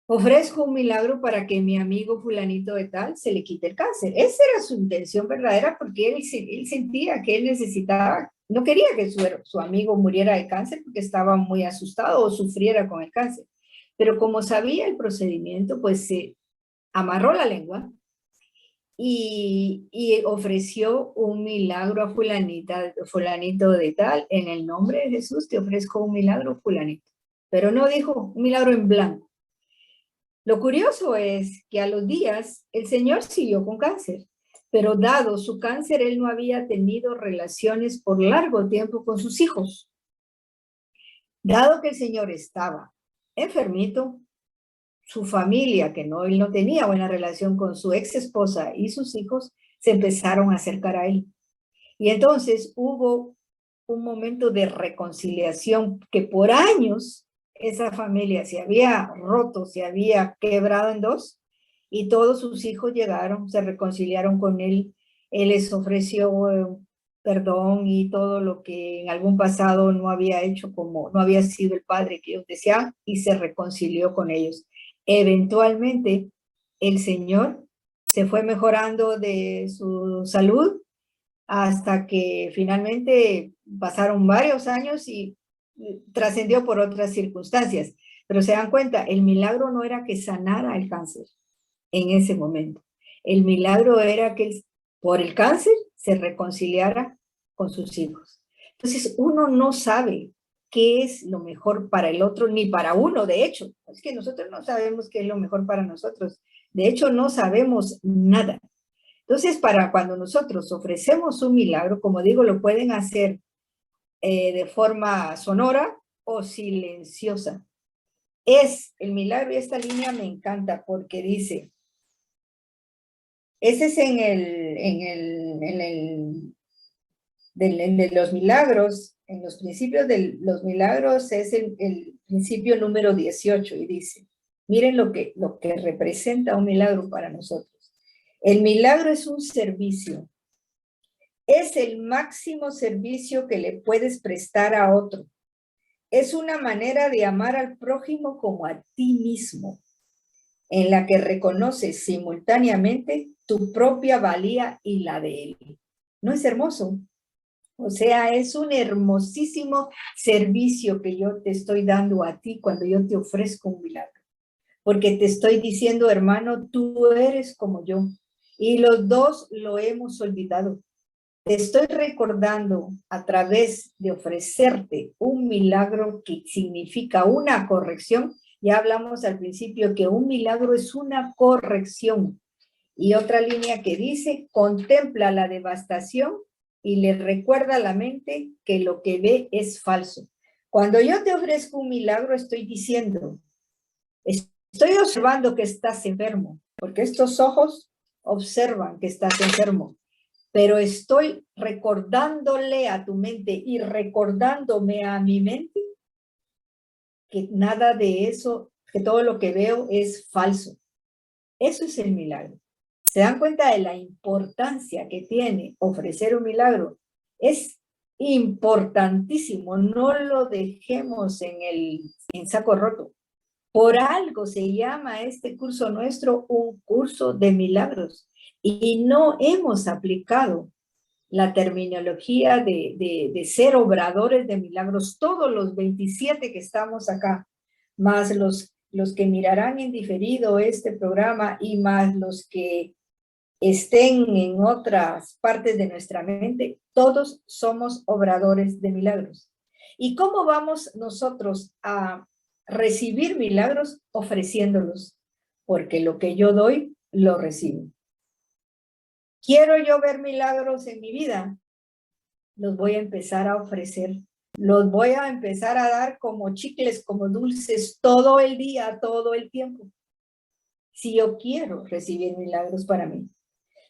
Speaker 1: ofrezco un milagro para que mi amigo fulanito de tal se le quite el cáncer. Esa era su intención verdadera, porque él sentía que él necesitaba, no quería que su amigo muriera de cáncer porque estaba muy asustado o sufriera con el cáncer. Pero como sabía el procedimiento, pues se amarró la lengua y ofreció un milagro a fulanito de tal, en el nombre de Jesús te ofrezco un milagro, fulanito. Pero no dijo un milagro en blanco. Lo curioso es que a los días el señor siguió con cáncer, pero dado su cáncer, él no había tenido relaciones por largo tiempo con sus hijos. Dado que el señor estaba enfermito, su familia, que él no tenía buena relación con su ex esposa y sus hijos, se empezaron a acercar a él. Y entonces hubo un momento de reconciliación que por años esa familia se había roto, se había quebrado en dos, y todos sus hijos llegaron, se reconciliaron con él les ofreció perdón y todo lo que en algún pasado no había hecho, como no había sido el padre que ellos deseaban, y se reconcilió con ellos. Eventualmente el señor se fue mejorando de su salud hasta que finalmente pasaron varios años y trascendió por otras circunstancias. Pero se dan cuenta, el milagro no era que sanara el cáncer en ese momento. El milagro era que él, por el cáncer, se reconciliara con sus hijos. Entonces, uno no sabe qué es lo mejor para el otro, ni para uno, de hecho. Es que nosotros no sabemos qué es lo mejor para nosotros. De hecho, no sabemos nada. Entonces, para cuando nosotros ofrecemos un milagro, como digo, lo pueden hacer de forma sonora o silenciosa. Es el milagro, y esta línea me encanta porque dice, ese es de los milagros, en los principios de los milagros es el principio número 18 y dice, miren lo que representa un milagro para nosotros. El milagro es un servicio. Es el máximo servicio que le puedes prestar a otro. Es una manera de amar al prójimo como a ti mismo, en la que reconoces simultáneamente tu propia valía y la de él. ¿No es hermoso? O sea, es un hermosísimo servicio que yo te estoy dando a ti cuando yo te ofrezco un milagro. Porque te estoy diciendo, hermano, tú eres como yo. Y los dos lo hemos olvidado. te estoy recordando a través de ofrecerte un milagro que significa una corrección. Ya hablamos al principio que un milagro es una corrección. Y otra línea que dice, contempla la devastación y le recuerda a la mente que lo que ve es falso. Cuando yo te ofrezco un milagro, estoy diciendo, estoy observando que estás enfermo, porque estos ojos observan que estás enfermo, pero estoy recordándole a tu mente y recordándome a mi mente que nada de eso, que todo lo que veo es falso. Eso es el milagro. ¿Se dan cuenta de la importancia que tiene ofrecer un milagro? Es importantísimo, no lo dejemos en saco roto. Por algo se llama este curso nuestro un curso de milagros y no hemos aplicado la terminología de ser obradores de milagros, todos los 27 que estamos acá, más los que mirarán en diferido este programa y más los que estén en otras partes de nuestra mente, todos somos obradores de milagros. ¿Y cómo vamos nosotros a recibir milagros? Ofreciéndolos, porque lo que yo doy, lo recibo. ¿Quiero yo ver milagros en mi vida? Los voy a empezar a ofrecer. Los voy a empezar a dar como chicles, como dulces, todo el día, todo el tiempo. Si yo quiero recibir milagros para mí.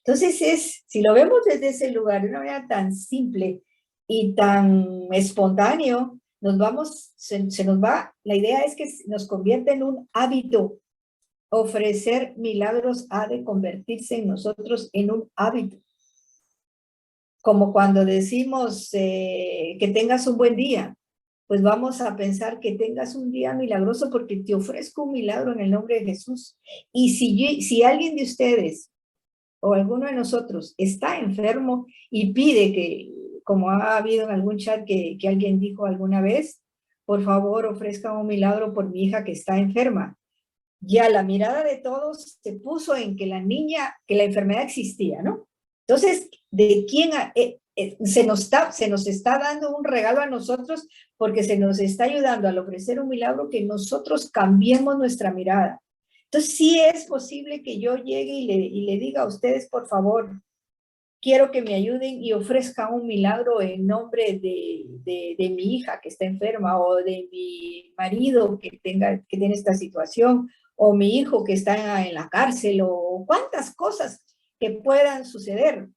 Speaker 1: Entonces si lo vemos desde ese lugar, de una manera tan simple y tan espontáneo, se nos va, la idea es que nos convierte en un hábito. Ofrecer milagros ha de convertirse en nosotros en un hábito. Como cuando decimos que tengas un buen día, pues vamos a pensar que tengas un día milagroso porque te ofrezco un milagro en el nombre de Jesús. Y si alguien de ustedes o alguno de nosotros está enfermo y pide que, como ha habido en algún chat que alguien dijo alguna vez, por favor ofrezca un milagro por mi hija que está enferma. Ya la mirada de todos se puso en que la enfermedad existía, ¿no? Entonces, ¿de quién se nos está dando un regalo a nosotros porque se nos está ayudando al ofrecer un milagro que nosotros cambiemos nuestra mirada? Entonces, sí es posible que yo llegue y le diga a ustedes, por favor, quiero que me ayuden y ofrezca un milagro en nombre de mi hija que está enferma o de mi marido que tiene esta situación o mi hijo que está en la cárcel o cuántas cosas que puedan suceder.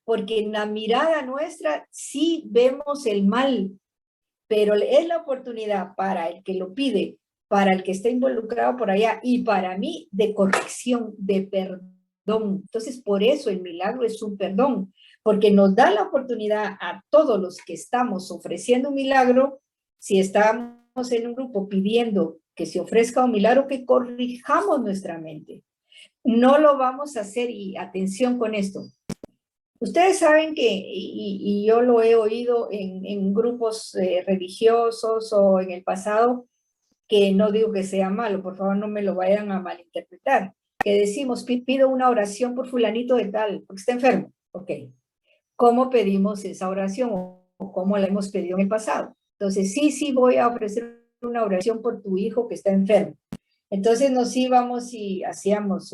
Speaker 1: Porque en la mirada nuestra sí vemos el mal, pero es la oportunidad para el que lo pide, para el que está involucrado por allá y para mí de corrección, de perdón. Entonces, por eso el milagro es un perdón, porque nos da la oportunidad a todos los que estamos ofreciendo un milagro, si estamos en un grupo pidiendo que se ofrezca un milagro, que corrijamos nuestra mente. No lo vamos a hacer, y atención con esto, ustedes saben que, y yo lo he oído en grupos religiosos o en el pasado, que no digo que sea malo, por favor no me lo vayan a malinterpretar, que decimos, pido una oración por fulanito de tal, porque está enfermo. Ok, ¿cómo pedimos esa oración o cómo la hemos pedido en el pasado? Entonces, sí voy a ofrecer una oración por tu hijo que está enfermo. Entonces nos íbamos y hacíamos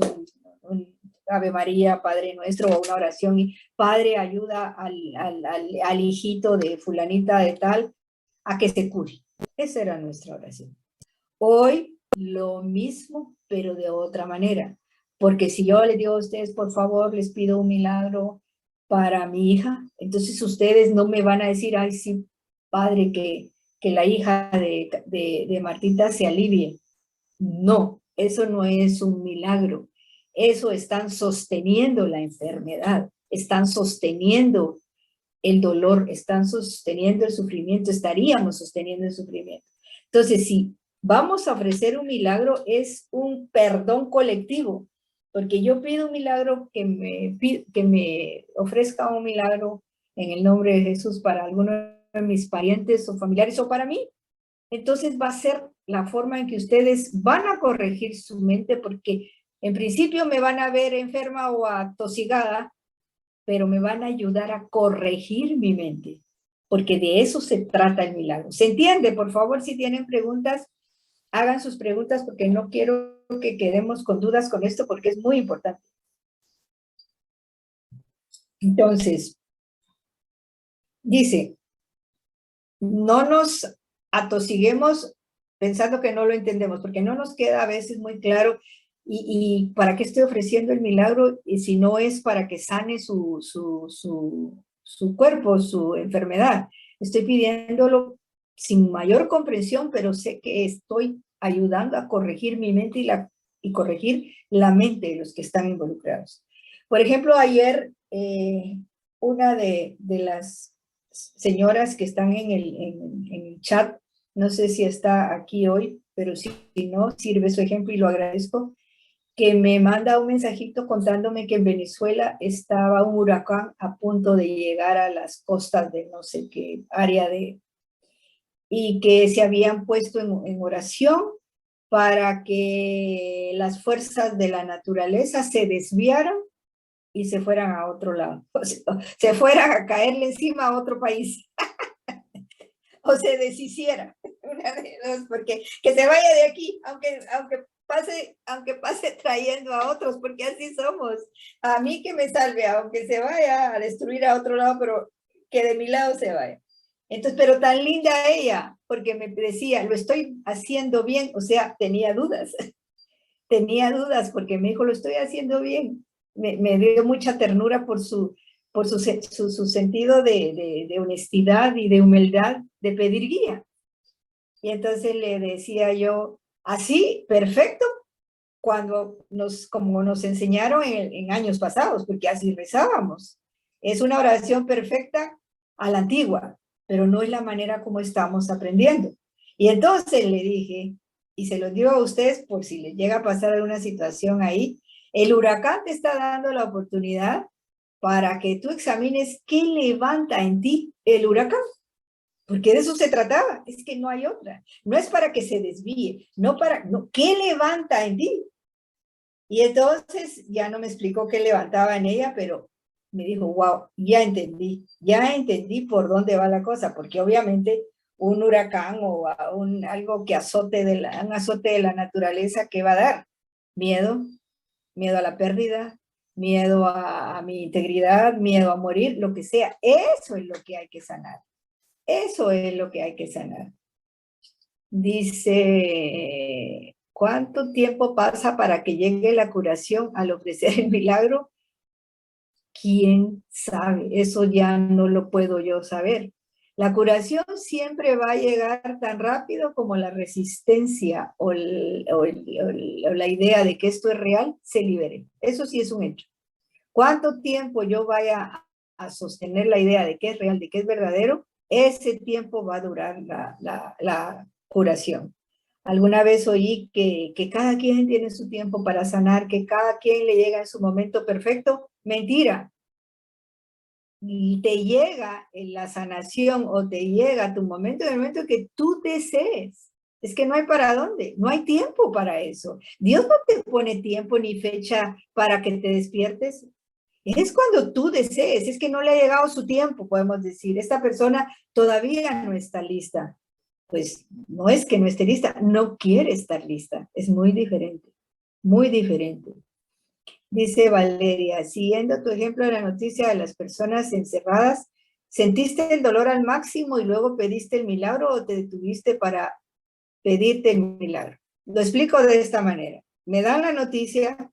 Speaker 1: un Ave María, Padre Nuestro, o una oración, y Padre, ayuda al hijito de fulanita de tal a que se cure. Esa era nuestra oración. Hoy lo mismo, pero de otra manera. Porque si yo les digo a ustedes, por favor, les pido un milagro para mi hija, entonces ustedes no me van a decir, ay, sí, Padre, que la hija de Martita se alivie. No, eso no es un milagro. Eso están sosteniendo la enfermedad, están sosteniendo el dolor, están sosteniendo el sufrimiento, estaríamos sosteniendo el sufrimiento. Entonces, si vamos a ofrecer un milagro, es un perdón colectivo, porque yo pido un milagro, que me ofrezca un milagro en el nombre de Jesús para alguno de mis parientes o familiares o para mí. Entonces va a ser la forma en que ustedes van a corregir su mente, porque en principio me van a ver enferma o atosigada, pero me van a ayudar a corregir mi mente, porque de eso se trata el milagro. ¿Se entiende? Por favor, si tienen preguntas, hagan sus preguntas, porque no quiero que quedemos con dudas con esto, porque es muy importante. Entonces, dice, no nos atosiguemos pensando que no lo entendemos, porque no nos queda a veces muy claro y para qué estoy ofreciendo el milagro y si no es para que sane su cuerpo, su enfermedad. Estoy pidiéndolo sin mayor comprensión, pero sé que estoy ayudando a corregir mi mente y corregir la mente de los que están involucrados. Por ejemplo, ayer una de las señoras que están en el chat, no sé si está aquí hoy, pero si no, sirve su ejemplo y lo agradezco, que me manda un mensajito contándome que en Venezuela estaba un huracán a punto de llegar a las costas de no sé qué área y que se habían puesto en oración para que las fuerzas de la naturaleza se desviaran y se fueran a otro lado, o sea, se fueran a caerle encima a otro país, o se deshiciera, una de dos, porque que se vaya de aquí, aunque pase trayendo a otros, porque así somos. A mí que me salve, aunque se vaya a destruir a otro lado, pero que de mi lado se vaya. Entonces, pero tan linda ella, porque me decía, lo estoy haciendo bien, o sea, tenía dudas porque me dijo, lo estoy haciendo bien. Me dio mucha ternura por su sentido de honestidad y de humildad de pedir guía. Y entonces le decía yo, así, perfecto, como nos enseñaron en años pasados, porque así rezábamos. Es una oración perfecta a la antigua, pero no es la manera como estamos aprendiendo. Y entonces le dije, y se lo digo a ustedes por si les llega a pasar alguna situación ahí, el huracán te está dando la oportunidad para que tú examines qué levanta en ti el huracán. Porque de eso se trataba, es que no hay otra. No es para que se desvíe, no, ¿qué levanta en ti? Y entonces ya no me explicó qué levantaba en ella, pero me dijo, wow, ya entendí por dónde va la cosa, porque obviamente un huracán o algo que un azote de la naturaleza, ¿qué va a dar? Miedo, miedo a la pérdida, miedo a mi integridad, miedo a morir, lo que sea. Eso es lo que hay que sanar. Eso es lo que hay que sanar. Dice, ¿cuánto tiempo pasa para que llegue la curación al ofrecer el milagro? ¿Quién sabe? Eso ya no lo puedo yo saber. La curación siempre va a llegar tan rápido como la resistencia o la idea de que esto es real se libere. Eso sí es un hecho. ¿Cuánto tiempo yo vaya a sostener la idea de que es real, de que es verdadero? Ese tiempo va a durar la curación. Alguna vez oí que cada quien tiene su tiempo para sanar, que cada quien le llega en su momento perfecto. Mentira. Y te llega en la sanación o te llega tu momento en el momento que tú desees. Es que no hay para dónde, no hay tiempo para eso. Dios no te pone tiempo ni fecha para que te despiertes. Es cuando tú desees, es que no le ha llegado su tiempo, podemos decir. Esta persona todavía no está lista. Pues no es que no esté lista, no quiere estar lista. Es muy diferente, muy diferente. Dice Valeria, siguiendo tu ejemplo de la noticia de las personas encerradas, ¿sentiste el dolor al máximo y luego pediste el milagro o te detuviste para pedirte el milagro? Lo explico de esta manera. Me dan la noticia,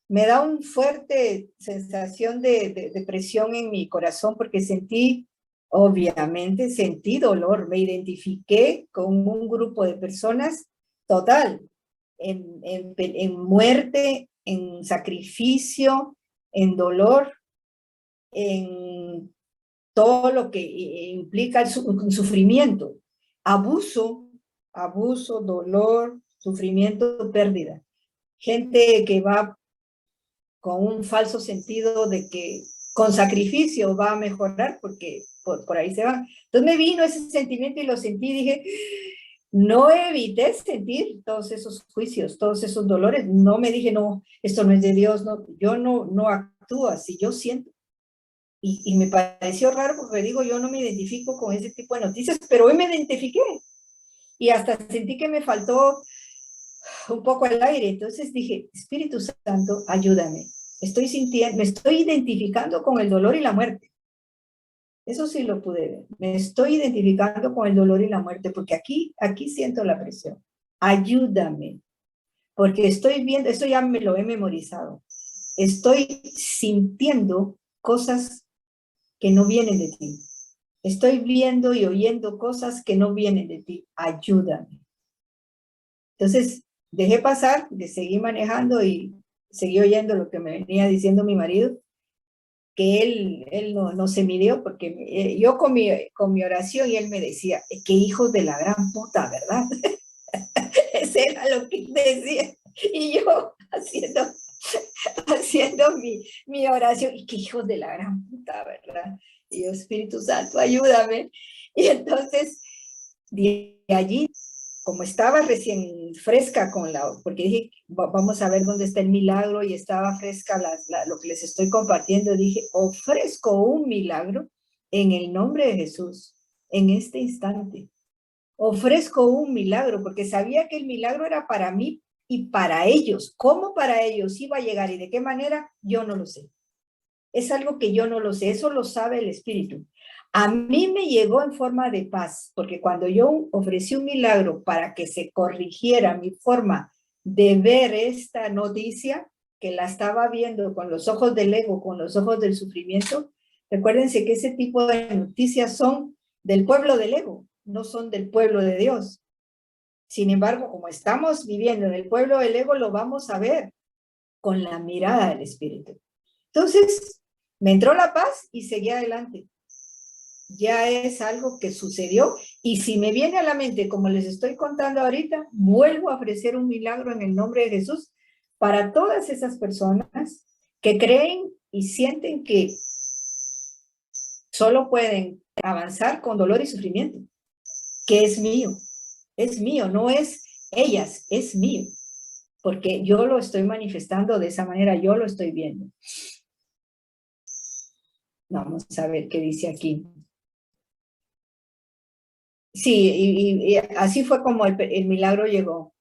Speaker 1: me da una fuerte sensación de presión en mi corazón porque obviamente sentí dolor, me identifiqué con un grupo de personas total, en muerte, en sacrificio, en dolor, en todo lo que implica el sufrimiento, abuso, dolor, sufrimiento, pérdida. Gente que va con un falso sentido de que con sacrificio va a mejorar porque por ahí se va. Entonces me vino ese sentimiento y lo sentí y dije, no evité sentir todos esos juicios, todos esos dolores. No me dije, no, esto no es de Dios, no, yo no actúo así, yo siento. Y me pareció raro porque digo, yo no me identifico con ese tipo de noticias, pero hoy me identifiqué. Y hasta sentí que me faltó un poco el aire. Entonces dije, Espíritu Santo, ayúdame. Estoy sintiendo, me estoy identificando con el dolor y la muerte. Eso sí lo pude ver. Me estoy identificando con el dolor y la muerte, porque aquí siento la presión. Ayúdame, porque estoy viendo, esto ya me lo he memorizado. Estoy sintiendo cosas que no vienen de ti. Estoy viendo y oyendo cosas que no vienen de ti. Ayúdame. Entonces, dejé pasar, seguí manejando y seguí oyendo lo que me venía diciendo mi marido, que él no se midió, porque yo con mi oración y él me decía, qué hijos de la gran puta, ¿verdad? Ese era lo que él decía. Y yo haciendo mi oración, y qué hijos de la gran puta, ¿verdad? Y yo, Espíritu Santo, ayúdame. Y entonces, de allí, como estaba recién fresca porque dije, vamos a ver dónde está el milagro, y estaba fresca lo que les estoy compartiendo, dije, ofrezco un milagro en el nombre de Jesús, en este instante. Ofrezco un milagro, porque sabía que el milagro era para mí y para ellos. ¿Cómo para ellos iba a llegar y de qué manera? Yo no lo sé. Es algo que yo no lo sé, eso lo sabe el Espíritu. A mí me llegó en forma de paz, porque cuando yo ofrecí un milagro para que se corrigiera mi forma de ver esta noticia, que la estaba viendo con los ojos del ego, con los ojos del sufrimiento, recuérdense que ese tipo de noticias son del pueblo del ego, no son del pueblo de Dios. Sin embargo, como estamos viviendo en el pueblo del ego, lo vamos a ver con la mirada del Espíritu. Entonces, me entró la paz y seguí adelante. Ya es algo que sucedió, y si me viene a la mente, como les estoy contando ahorita, vuelvo a ofrecer un milagro en el nombre de Jesús para todas esas personas que creen y sienten que solo pueden avanzar con dolor y sufrimiento, que es mío, no es ellas, es mío, porque yo lo estoy manifestando de esa manera, yo lo estoy viendo. Vamos a ver qué dice aquí. Sí, y así fue como el milagro llegó.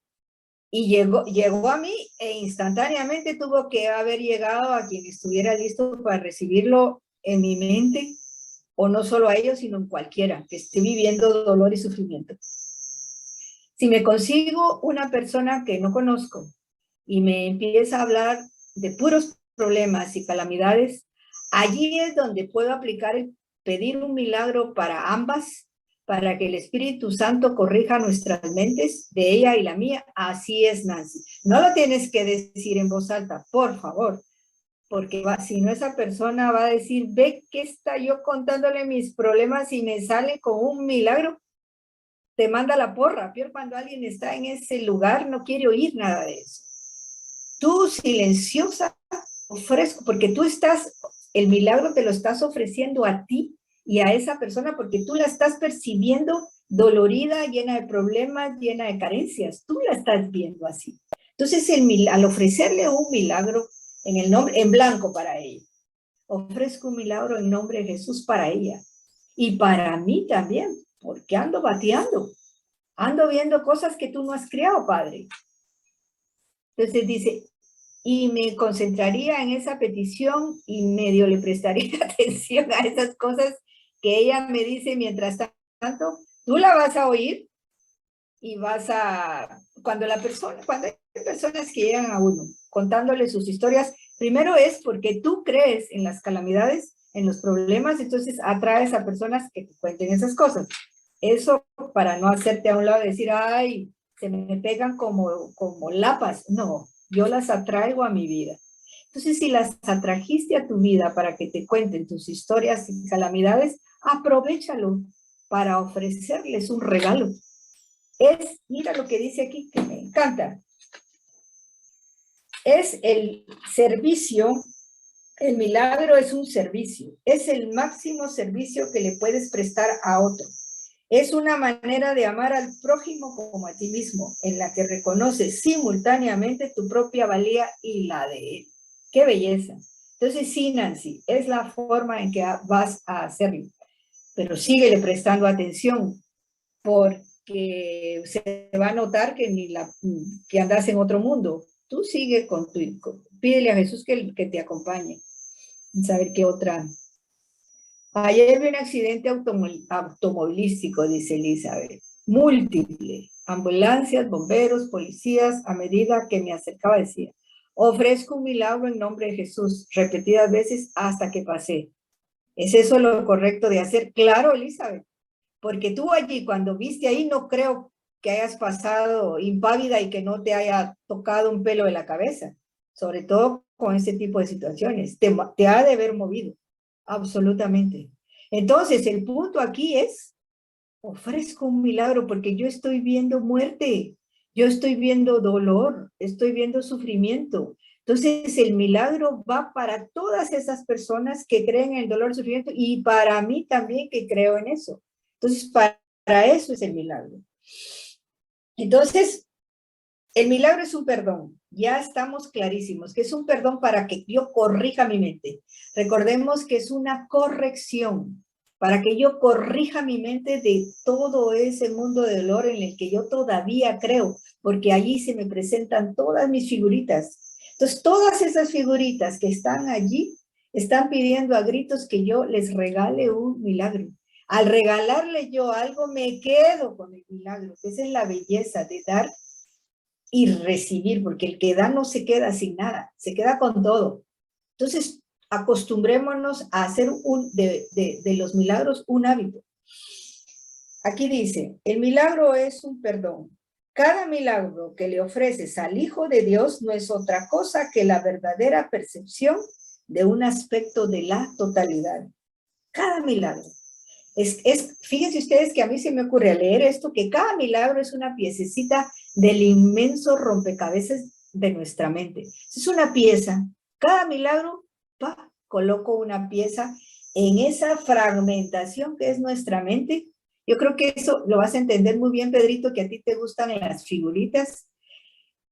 Speaker 1: Y llegó a mí, e instantáneamente tuvo que haber llegado a quien estuviera listo para recibirlo en mi mente, o no solo a ellos, sino en cualquiera que esté viviendo dolor y sufrimiento. Si me consigo una persona que no conozco y me empieza a hablar de puros problemas y calamidades, allí es donde puedo aplicar pedir un milagro para ambas, para que el Espíritu Santo corrija nuestras mentes, de ella y la mía. Así es, Nancy. No lo tienes que decir en voz alta, por favor, porque si no, esa persona va a decir, ve que está yo contándole mis problemas y me sale con un milagro. Te manda la porra. Peor cuando alguien está en ese lugar, no quiere oír nada de eso. Tú, silenciosa, ofrezco, porque tú el milagro te lo estás ofreciendo a ti y a esa persona, porque tú la estás percibiendo dolorida, llena de problemas, llena de carencias. Tú la estás viendo así. Entonces, al ofrecerle un milagro en blanco para ella, ofrezco un milagro en nombre de Jesús para ella y para mí también, porque ando bateando, ando viendo cosas que tú no has creado, Padre. Entonces dice, y me concentraría en esa petición y medio le prestaría atención a esas cosas que ella me dice mientras tanto. Tú la vas a oír y cuando hay personas que llegan a uno contándole sus historias, primero es porque tú crees en las calamidades, en los problemas, entonces atraes a personas que te cuenten esas cosas. Eso para no hacerte a un lado y decir, ay, se me pegan como lapas. No, yo las atraigo a mi vida. Entonces, si las atrajiste a tu vida para que te cuenten tus historias y calamidades, aprovéchalo para ofrecerles un regalo. Mira lo que dice aquí, que me encanta. Es el servicio, el milagro es un servicio, es el máximo servicio que le puedes prestar a otro. Es una manera de amar al prójimo como a ti mismo, en la que reconoces simultáneamente tu propia valía y la de él. ¡Qué belleza! Entonces sí, Nancy, es la forma en que vas a hacerlo, pero síguele prestando atención, porque se va a notar que, que andas en otro mundo. Tú sigue con pídele a Jesús que te acompañe. Saber qué otra. Ayer vi un accidente automovilístico, dice Elizabeth. Múltiple. Ambulancias, bomberos, policías, a medida que me acercaba decía, ofrezco un milagro en nombre de Jesús, repetidas veces hasta que pasé. ¿Es eso lo correcto de hacer? Claro, Elizabeth, porque tú allí, cuando viste ahí, no creo que hayas pasado impávida y que no te haya tocado un pelo de la cabeza, sobre todo con este tipo de situaciones. Te ha de haber movido, absolutamente. Entonces, el punto aquí es, ofrezco un milagro porque yo estoy viendo muerte, yo estoy viendo dolor, estoy viendo sufrimiento. Entonces, el milagro va para todas esas personas que creen en el dolor y sufrimiento y para mí también que creo en eso. Entonces, para eso es el milagro. Entonces, el milagro es un perdón. Ya estamos clarísimos que es un perdón para que yo corrija mi mente. Recordemos que es una corrección para que yo corrija mi mente de todo ese mundo de dolor en el que yo todavía creo, porque allí se me presentan todas mis figuritas. Entonces, todas esas figuritas que están allí están pidiendo a gritos que yo les regale un milagro. Al regalarle yo algo, me quedo con el milagro, que esa es la belleza de dar y recibir, porque el que da no se queda sin nada, se queda con todo. Entonces, acostumbrémonos a hacer de los milagros un hábito. Aquí dice, el milagro es un perdón. Cada milagro que le ofreces al Hijo de Dios no es otra cosa que la verdadera percepción de un aspecto de la totalidad. Cada milagro. Fíjense ustedes que a mí se me ocurre al leer esto, que cada milagro es una piececita del inmenso rompecabezas de nuestra mente. Es una pieza. Cada milagro, coloco una pieza en esa fragmentación que es nuestra mente. Yo creo que eso lo vas a entender muy bien, Pedrito, que a ti te gustan las figuritas.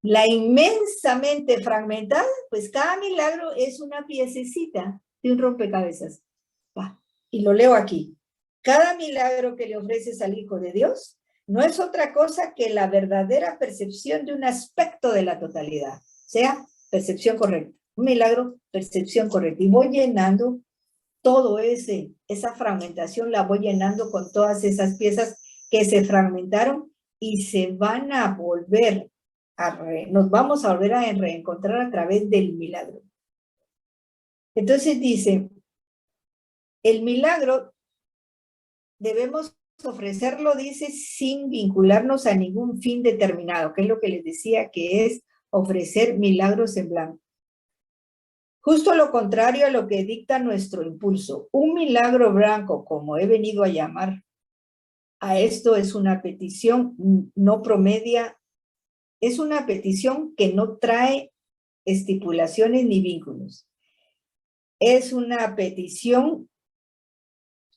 Speaker 1: La inmensamente fragmentada, pues cada milagro es una piececita de un rompecabezas. Y lo leo aquí. Cada milagro que le ofreces al Hijo de Dios no es otra cosa que la verdadera percepción de un aspecto de la totalidad. O sea, percepción correcta. Un milagro, percepción correcta. Y voy llenando todo esa fragmentación, la voy llenando con todas esas piezas que se fragmentaron y se van a volver nos vamos a volver a reencontrar a través del milagro. Entonces dice, el milagro debemos ofrecerlo, dice, sin vincularnos a ningún fin determinado, que es lo que les decía, que es ofrecer milagros en blanco. Justo lo contrario a lo que dicta nuestro impulso. Un milagro blanco, como he venido a llamar a esto, es una petición no promedia, es una petición que no trae estipulaciones ni vínculos. Es una petición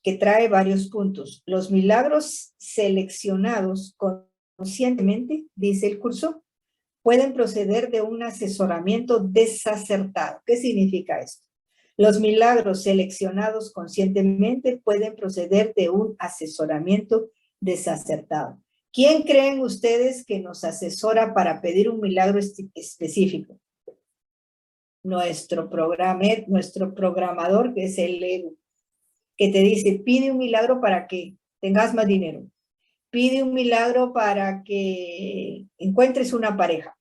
Speaker 1: que trae varios puntos. Los milagros seleccionados conscientemente, dice el curso, pueden proceder de un asesoramiento desacertado. ¿Qué significa esto? Los milagros seleccionados conscientemente pueden proceder de un asesoramiento desacertado. ¿Quién creen ustedes que nos asesora para pedir un milagro específico? Nuestro programador, que es el ego, que te dice, pide un milagro para que tengas más dinero. Pide un milagro para que encuentres una pareja.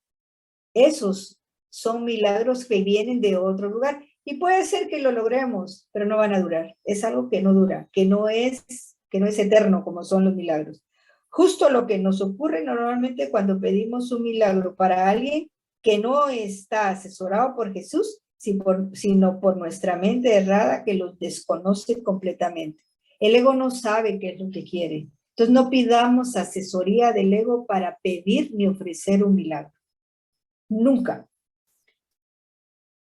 Speaker 1: Esos son milagros que vienen de otro lugar. Y puede ser que lo logremos, pero no van a durar. Es algo que no dura, que no es eterno como son los milagros. Justo lo que nos ocurre normalmente cuando pedimos un milagro para alguien que no está asesorado por Jesús, sino por nuestra mente errada que los desconoce completamente. El ego no sabe qué es lo que quiere. Entonces no pidamos asesoría del ego para pedir ni ofrecer un milagro. Nunca.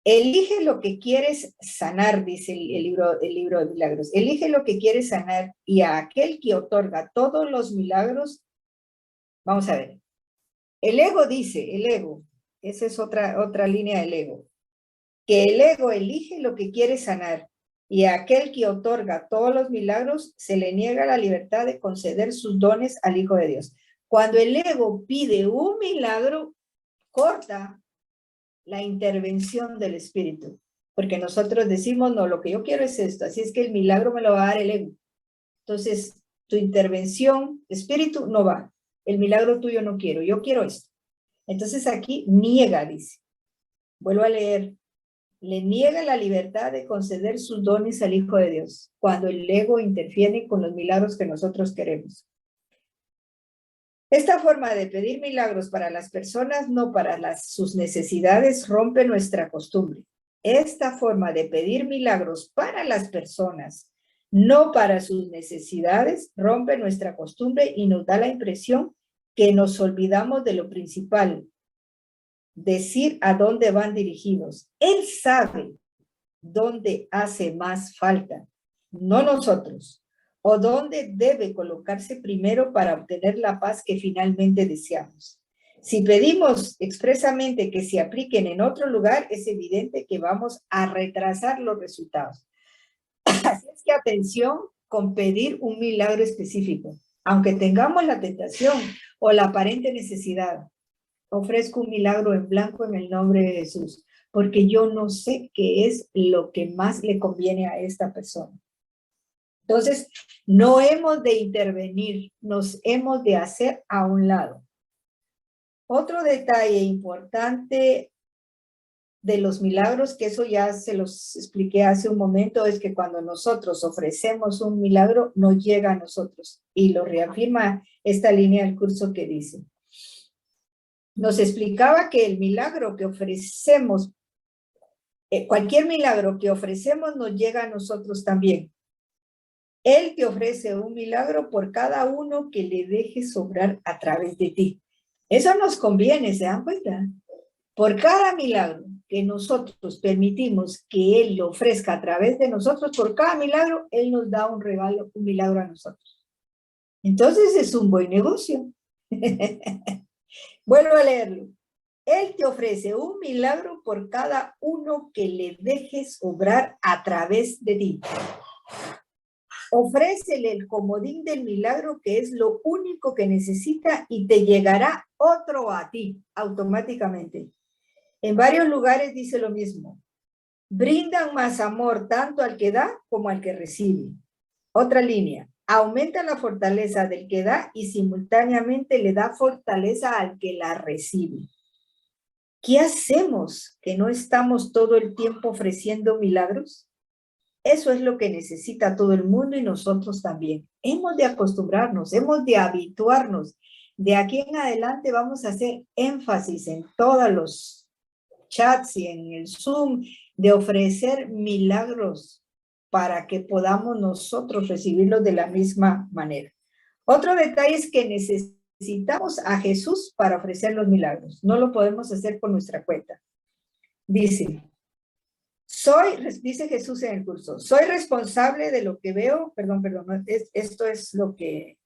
Speaker 1: Elige lo que quieres sanar, dice el libro de milagros. Elige lo que quieres sanar y a aquel que otorga todos los milagros, vamos a ver. El ego dice, el ego, esa es otra línea del ego. que el ego elige lo que quiere sanar, y a aquel que otorga todos los milagros se le niega la libertad de conceder sus dones al Hijo de Dios. Cuando el ego pide un milagro, corta la intervención del Espíritu, porque nosotros decimos, no, lo que yo quiero es esto, así es que el milagro me lo va a dar el ego. Entonces, tu intervención, Espíritu, no va. El milagro tuyo no quiero, yo quiero esto. Entonces aquí niega, dice. Vuelvo a leer. Le niega la libertad de conceder sus dones al Hijo de Dios, cuando el ego interfiere con los milagros que nosotros queremos. Esta forma de pedir milagros para las personas, no para sus necesidades, rompe nuestra costumbre. Esta forma de pedir milagros para las personas, no para sus necesidades, rompe nuestra costumbre y nos da la impresión que nos olvidamos de lo principal, decir a dónde van dirigidos. Él sabe dónde hace más falta, no nosotros, o dónde debe colocarse primero para obtener la paz que finalmente deseamos. Si pedimos expresamente que se apliquen en otro lugar, es evidente que vamos a retrasar los resultados. Así es que atención con pedir un milagro específico. Aunque tengamos la tentación o la aparente necesidad, ofrezco un milagro en blanco en el nombre de Jesús, porque yo no sé qué es lo que más le conviene a esta persona. Entonces, no hemos de intervenir, nos hemos de hacer a un lado. Otro detalle importante de los milagros, que eso ya se los expliqué hace un momento, es que cuando nosotros ofrecemos un milagro, no llega a nosotros. Y lo reafirma esta línea del curso que dice. Nos explicaba que el milagro que ofrecemos, cualquier milagro que ofrecemos nos llega a nosotros también. Él te ofrece un milagro por cada uno que le dejes obrar a través de ti. Eso nos conviene, ¿se dan cuenta? Por cada milagro que nosotros permitimos que Él lo ofrezca a través de nosotros, por cada milagro, Él nos da un regalo, un milagro a nosotros. Entonces es un buen negocio. Vuelvo a leerlo. Él te ofrece un milagro por cada uno que le dejes obrar a través de ti. Ofrécele el comodín del milagro, que es lo único que necesita, y te llegará otro a ti automáticamente. En varios lugares dice lo mismo. Brindan más amor tanto al que da como al que recibe. Otra línea. Aumenta la fortaleza del que da y simultáneamente le da fortaleza al que la recibe. ¿Qué hacemos que no estamos todo el tiempo ofreciendo milagros? Eso es lo que necesita todo el mundo y nosotros también. Hemos de acostumbrarnos, hemos de habituarnos. De aquí en adelante vamos a hacer énfasis en todos los chats y en el Zoom de ofrecer milagros para que podamos nosotros recibirlos de la misma manera. Otro detalle es que necesitamos a Jesús para ofrecer los milagros. No lo podemos hacer por nuestra cuenta. Dice Jesús en el curso, soy responsable de lo que veo, esto es lo que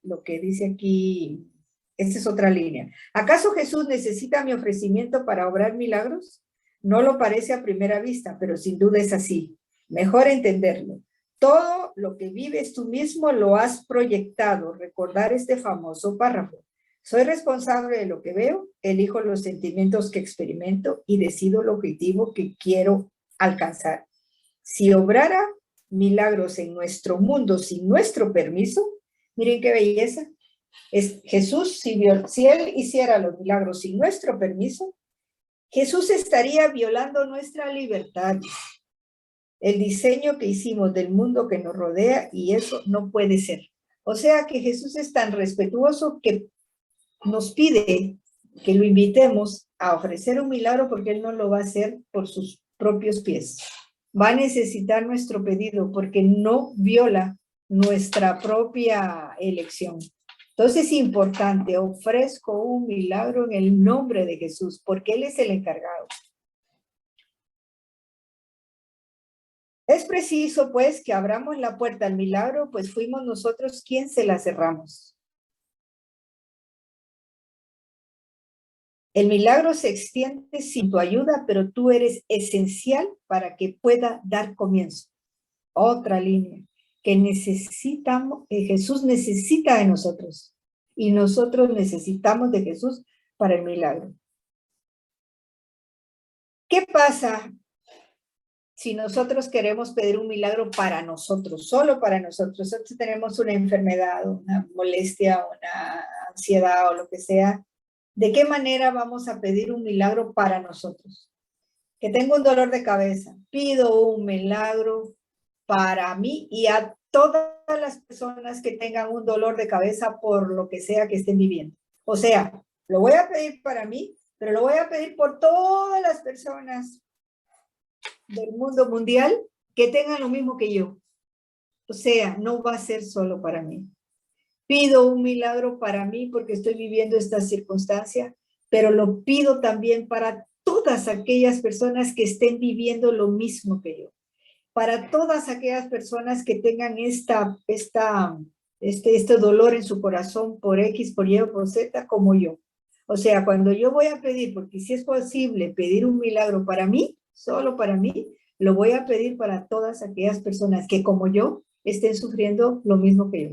Speaker 1: dice aquí, esta es otra línea. ¿Acaso Jesús necesita mi ofrecimiento para obrar milagros? No lo parece a primera vista, pero sin duda es así. Mejor entenderlo. Todo lo que vives tú mismo lo has proyectado. Recordar este famoso párrafo. Soy responsable de lo que veo, elijo los sentimientos que experimento y decido el objetivo que quiero alcanzar. Si obrara milagros en nuestro mundo sin nuestro permiso, miren qué belleza. Jesús, si él hiciera los milagros sin nuestro permiso, Jesús estaría violando nuestra libertad, el diseño que hicimos del mundo que nos rodea, y eso no puede ser. O sea que Jesús es tan respetuoso que nos pide que lo invitemos a ofrecer un milagro porque Él no lo va a hacer por sus propios pies. Va a necesitar nuestro pedido porque no viola nuestra propia elección. Entonces es importante, ofrezco un milagro en el nombre de Jesús, porque Él es el encargado. Es preciso, pues, que abramos la puerta al milagro, pues fuimos nosotros quien se la cerramos. El milagro se extiende sin tu ayuda, pero tú eres esencial para que pueda dar comienzo. Otra línea que necesitamos, que Jesús necesita de nosotros y nosotros necesitamos de Jesús para el milagro. ¿Qué pasa si nosotros queremos pedir un milagro para nosotros, solo para nosotros? Nosotros tenemos una enfermedad, una molestia, una ansiedad o lo que sea. ¿De qué manera vamos a pedir un milagro para nosotros? Que tengo un dolor de cabeza, pido un milagro para mí y a todas las personas que tengan un dolor de cabeza por lo que sea que estén viviendo. O sea, lo voy a pedir para mí, pero lo voy a pedir por todas las personas del mundo mundial que tengan lo mismo que yo. O sea, no va a ser solo para mí. Pido un milagro para mí porque estoy viviendo esta circunstancia, pero lo pido también para todas aquellas personas que estén viviendo lo mismo que yo. Para todas aquellas personas que tengan este dolor en su corazón por X, por Y o por Z, como yo. O sea, cuando yo voy a pedir, porque si es posible pedir un milagro para mí, solo para mí, lo voy a pedir para todas aquellas personas que como yo estén sufriendo lo mismo que yo.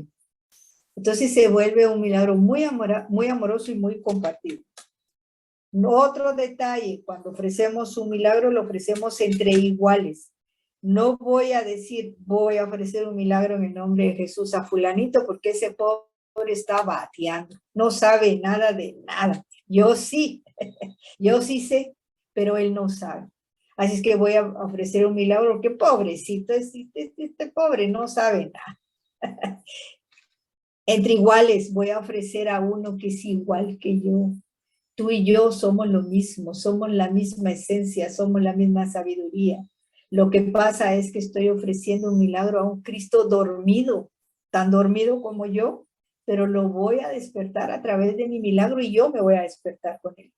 Speaker 1: Entonces se vuelve un milagro muy amoroso y muy compartido. Otro detalle, cuando ofrecemos un milagro, lo ofrecemos entre iguales. No voy a decir, voy a ofrecer un milagro en el nombre de Jesús a fulanito, porque ese pobre está bateando, no sabe nada de nada. Yo sí, yo sí sé, pero él no sabe. Así es que voy a ofrecer un milagro, porque pobrecito, este pobre no sabe nada. Entre iguales voy a ofrecer a uno que es igual que yo. Tú y yo somos lo mismo, somos la misma esencia, somos la misma sabiduría. Lo que pasa es que estoy ofreciendo un milagro a un Cristo dormido, tan dormido como yo, pero lo voy a despertar a través de mi milagro y yo me voy a despertar con él.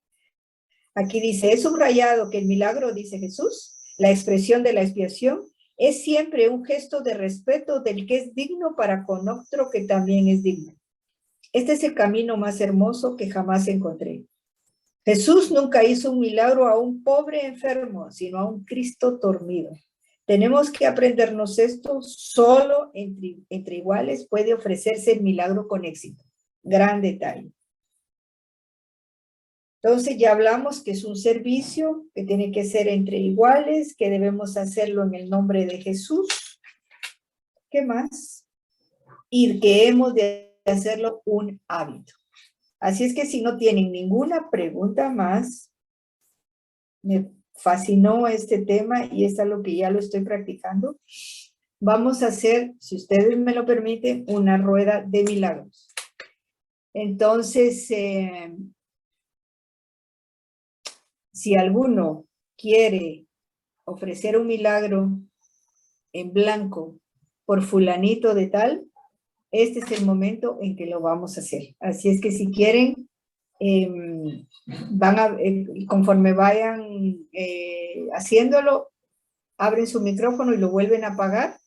Speaker 1: Aquí dice, es subrayado que el milagro, dice Jesús, la expresión de la expiación, es siempre un gesto de respeto del que es digno para con otro que también es digno. Este es el camino más hermoso que jamás encontré. Jesús nunca hizo un milagro a un pobre enfermo, sino a un Cristo dormido. Tenemos que aprendernos esto, solo entre iguales puede ofrecerse el milagro con éxito. Gran detalle. Entonces ya hablamos que es un servicio que tiene que ser entre iguales, que debemos hacerlo en el nombre de Jesús. ¿Qué más? Y que hemos de hacerlo un hábito. Así es que si no tienen ninguna pregunta más, me fascinó este tema y es algo que ya lo estoy practicando. Vamos a hacer, si ustedes me lo permiten, una rueda de milagros. Entonces, si alguno quiere ofrecer un milagro en blanco por fulanito de tal, este es el momento en que lo vamos a hacer. Así es que si quieren, conforme vayan haciéndolo, abren su micrófono y lo vuelven a apagar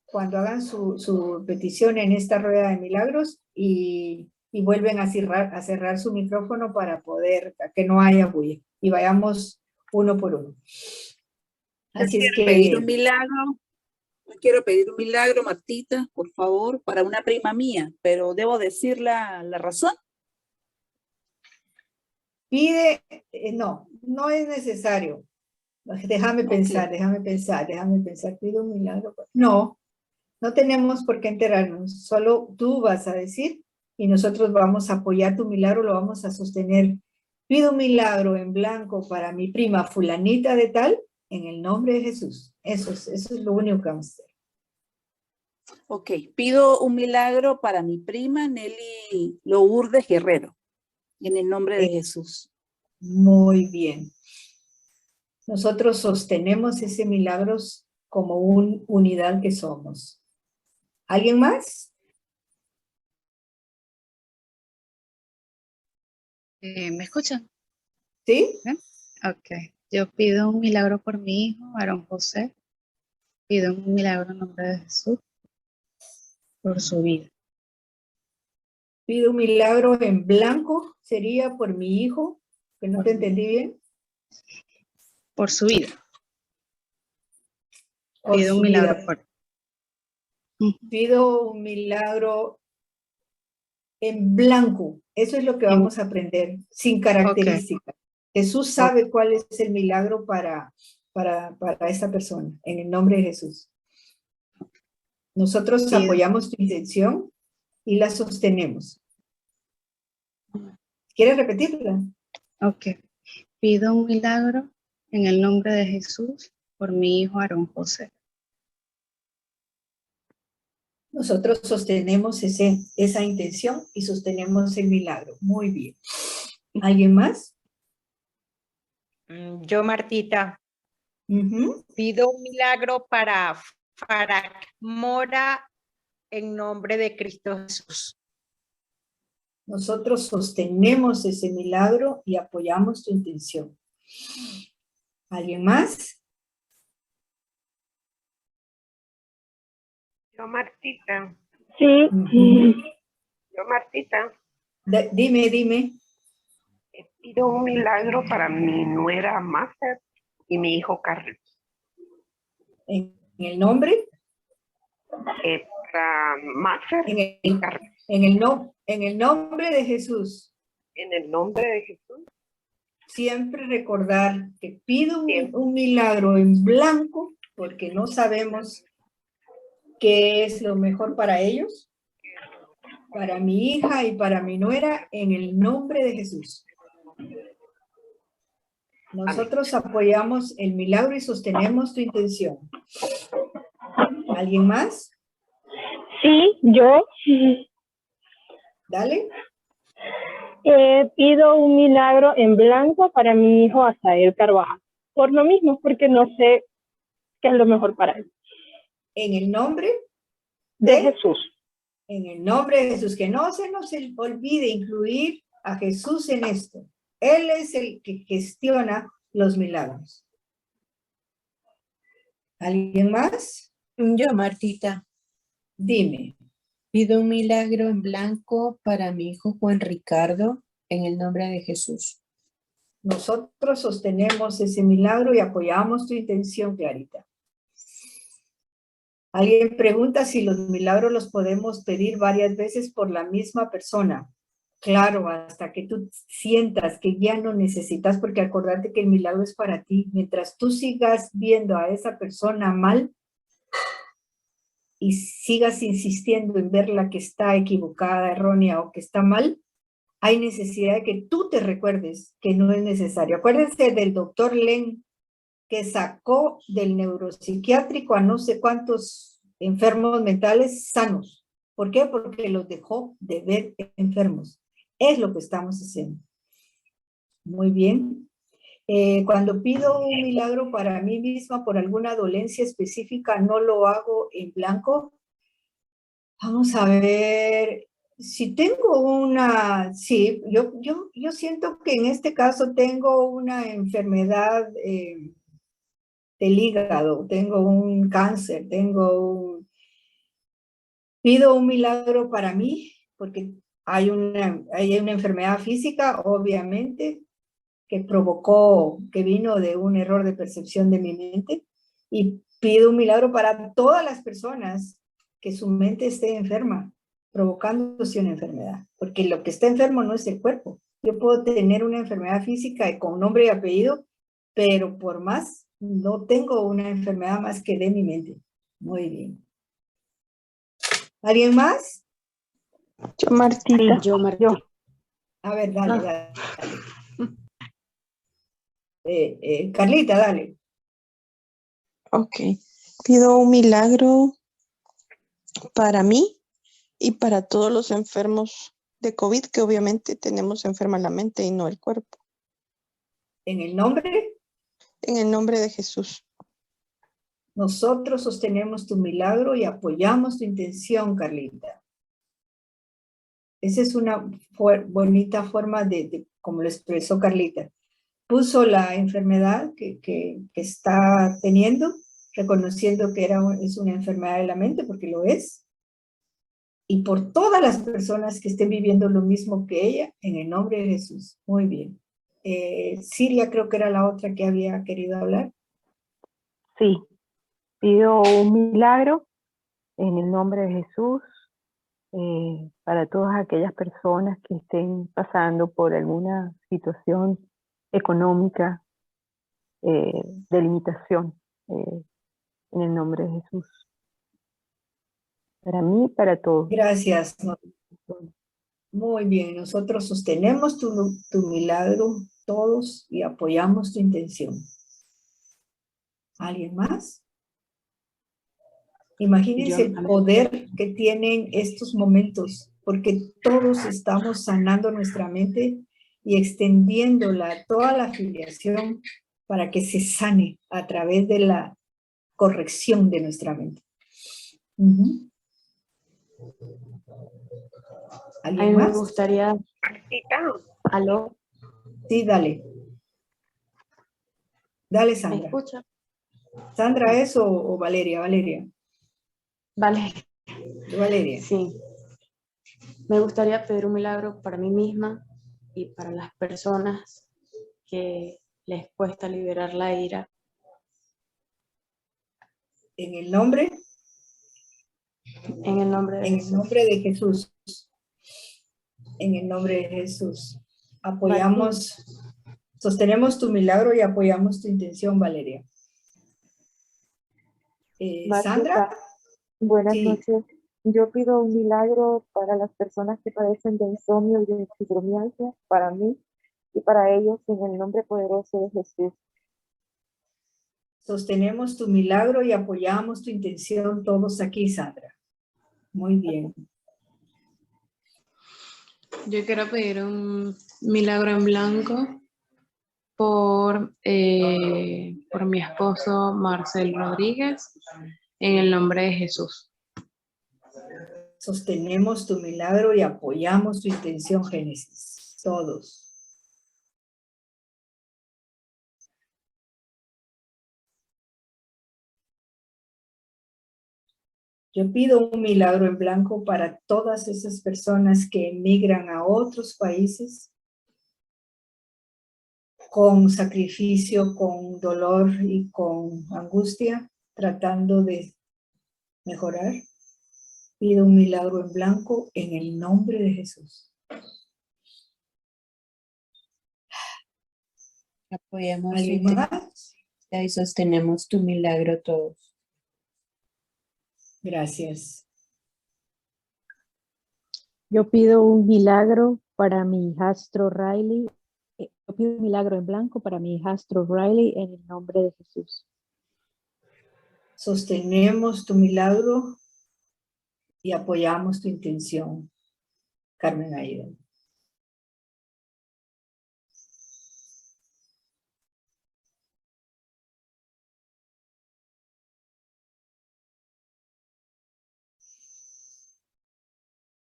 Speaker 1: cuando hagan su petición en esta rueda de milagros y vuelven a cerrar su micrófono para poder, que no haya bulla. Y vayamos uno por uno. Así es que...
Speaker 3: pedir un milagro. Quiero pedir un milagro, Martita, por favor, para una prima mía, pero debo decir la razón.
Speaker 1: Pide, no es necesario. Déjame pensar. Pido un milagro. No tenemos por qué enterarnos. Solo tú vas a decir y nosotros vamos a apoyar tu milagro, lo vamos a sostener. Pido un milagro en blanco para mi prima fulanita de tal, en el nombre de Jesús. Eso es lo único que vamos a hacer.
Speaker 3: Ok, pido un milagro para mi prima Nelly Lourdes Guerrero, en el nombre de Jesús.
Speaker 1: Muy bien. Nosotros sostenemos ese milagro como una unidad que somos. ¿Alguien más?
Speaker 4: ¿Me escuchan?
Speaker 1: ¿Sí?
Speaker 4: Ok. Yo pido un milagro por mi hijo, Aarón José. Pido un milagro en nombre de Jesús por su vida.
Speaker 1: Pido un milagro en blanco, sería por mi hijo, Que no te entendí bien.
Speaker 4: Por su vida.
Speaker 1: Por
Speaker 4: Pido
Speaker 1: su
Speaker 4: un milagro
Speaker 1: vida.
Speaker 4: por...
Speaker 1: Pido un milagro en blanco. Eso es lo que vamos a aprender, sin características. Jesús sabe cuál es el milagro para esta persona, en el nombre de Jesús. Nosotros apoyamos tu intención y la sostenemos. ¿Quieres repetirla?
Speaker 4: Ok. Pido un milagro en el nombre de Jesús por mi hijo Aarón José.
Speaker 1: Nosotros sostenemos esa intención y sostenemos el milagro. Muy bien. ¿Alguien más?
Speaker 5: Yo, Martita, pido un milagro para Mora en nombre de Cristo Jesús.
Speaker 1: Nosotros sostenemos ese milagro y apoyamos tu intención. ¿Alguien más?
Speaker 6: Yo, Martita. Sí. Yo, Martita.
Speaker 1: Dime.
Speaker 6: Pido un milagro para mi nuera Mafer y mi hijo Carlos.
Speaker 1: ¿En el nombre?
Speaker 6: Para Mafer y Carlos.
Speaker 1: En el nombre de Jesús.
Speaker 6: En el nombre de Jesús.
Speaker 1: Siempre recordar que pido un milagro en blanco porque no sabemos qué es lo mejor para ellos, para mi hija y para mi nuera, en el nombre de Jesús. Nosotros apoyamos el milagro y sostenemos tu intención. ¿Alguien más?
Speaker 7: Sí, yo.
Speaker 1: Dale.
Speaker 7: Pido un milagro en blanco para mi hijo Asael Carvajal. Por lo mismo, porque no sé qué es lo mejor para él.
Speaker 1: En el nombre
Speaker 7: de Jesús.
Speaker 1: En el nombre de Jesús. Que no se nos olvide incluir a Jesús en esto. Él es el que gestiona los milagros. ¿Alguien más?
Speaker 2: Yo, Martita.
Speaker 1: Dime.
Speaker 2: Pido un milagro en blanco para mi hijo Juan Ricardo, en el nombre de Jesús.
Speaker 1: Nosotros sostenemos ese milagro y apoyamos tu intención, Clarita. Alguien pregunta si los milagros los podemos pedir varias veces por la misma persona. Claro, hasta que tú sientas que ya no necesitas, porque acordate que el milagro es para ti. Mientras tú sigas viendo a esa persona mal, y sigas insistiendo en verla que está equivocada, errónea o que está mal, hay necesidad de que tú te recuerdes que no es necesario. Acuérdense del doctor Len, que sacó del neuropsiquiátrico a no sé cuántos enfermos mentales sanos. ¿Por qué? Porque los dejó de ver enfermos. Es lo que estamos haciendo. Muy bien. Cuando pido un milagro para mí misma por alguna dolencia específica, no lo hago en blanco. Vamos a ver, si tengo una, sí, yo siento que en este caso tengo una enfermedad del hígado, tengo un cáncer, pido un milagro para mí, porque hay una enfermedad física, obviamente, que provocó, que vino de un error de percepción de mi mente, y pido un milagro para todas las personas que su mente esté enferma, provocándose una enfermedad, porque lo que está enfermo no es el cuerpo. Yo puedo tener una enfermedad física con nombre y apellido, pero por más, no tengo una enfermedad más que de mi mente. Muy bien. ¿Alguien más?
Speaker 7: Yo, Martita.
Speaker 2: Yo, Martita.
Speaker 1: A ver, dale. Carlita, dale.
Speaker 8: Ok. Pido un milagro para mí y para todos los enfermos de COVID, que obviamente tenemos enferma la mente y no el cuerpo.
Speaker 1: ¿En el nombre?
Speaker 8: En el nombre de Jesús.
Speaker 1: Nosotros sostenemos tu milagro y apoyamos tu intención, Carlita. Esa es una bonita forma de como lo expresó Carlita. Puso la enfermedad que está teniendo, reconociendo que es una enfermedad de la mente, porque lo es. Y por todas las personas que estén viviendo lo mismo que ella, en el nombre de Jesús. Muy bien. Siria creo que era la otra que había querido hablar.
Speaker 9: Sí, pido un milagro en el nombre de Jesús para todas aquellas personas que estén pasando por alguna situación económica de limitación, en el nombre de Jesús. Para mí y para todos.
Speaker 1: Gracias. Muy bien, nosotros sostenemos tu milagro todos y apoyamos tu intención. ¿Alguien más? Imagínense el poder que tienen estos momentos, porque todos estamos sanando nuestra mente y extendiéndola a toda la afiliación para que se sane a través de la corrección de nuestra mente. ¿Alguien más?
Speaker 10: Me gustaría... ¿Aló?
Speaker 1: Sí, dale. Dale, Sandra.
Speaker 10: ¿Me escucha?
Speaker 1: ¿Sandra es o Valeria? Valeria. Valeria.
Speaker 10: Sí. Me gustaría pedir un milagro para mí misma y para las personas que les cuesta liberar la ira.
Speaker 1: ¿En el nombre?
Speaker 10: En el nombre de Jesús.
Speaker 1: En el nombre de Jesús. En el nombre de Jesús. Apoyamos, sostenemos tu milagro y apoyamos tu intención, Valeria. Sandra.
Speaker 11: Buenas noches. Yo pido un milagro para las personas que padecen de insomnio y de fibromialgia, para mí y para ellos, en el nombre poderoso de Jesús.
Speaker 1: Sostenemos tu milagro y apoyamos tu intención todos aquí, Sandra. Muy bien.
Speaker 2: Yo quiero pedir un milagro en blanco por mi esposo Marcel Rodríguez, en el nombre de Jesús.
Speaker 1: Sostenemos tu milagro y apoyamos tu intención, Génesis. Todos. Yo pido un milagro en blanco para todas esas personas que emigran a otros países con sacrificio, con dolor y con angustia, tratando de mejorar. Pido un milagro en blanco en el nombre de Jesús.
Speaker 2: Apoyamos
Speaker 1: ¿Alguien más?
Speaker 2: y sostenemos tu milagro todos.
Speaker 1: Gracias.
Speaker 11: Yo pido un milagro para mi hijastro Riley. Yo pido un milagro en blanco para mi hijastro Riley en el nombre de Jesús.
Speaker 1: Sostenemos tu milagro y apoyamos tu intención, Carmen Aida.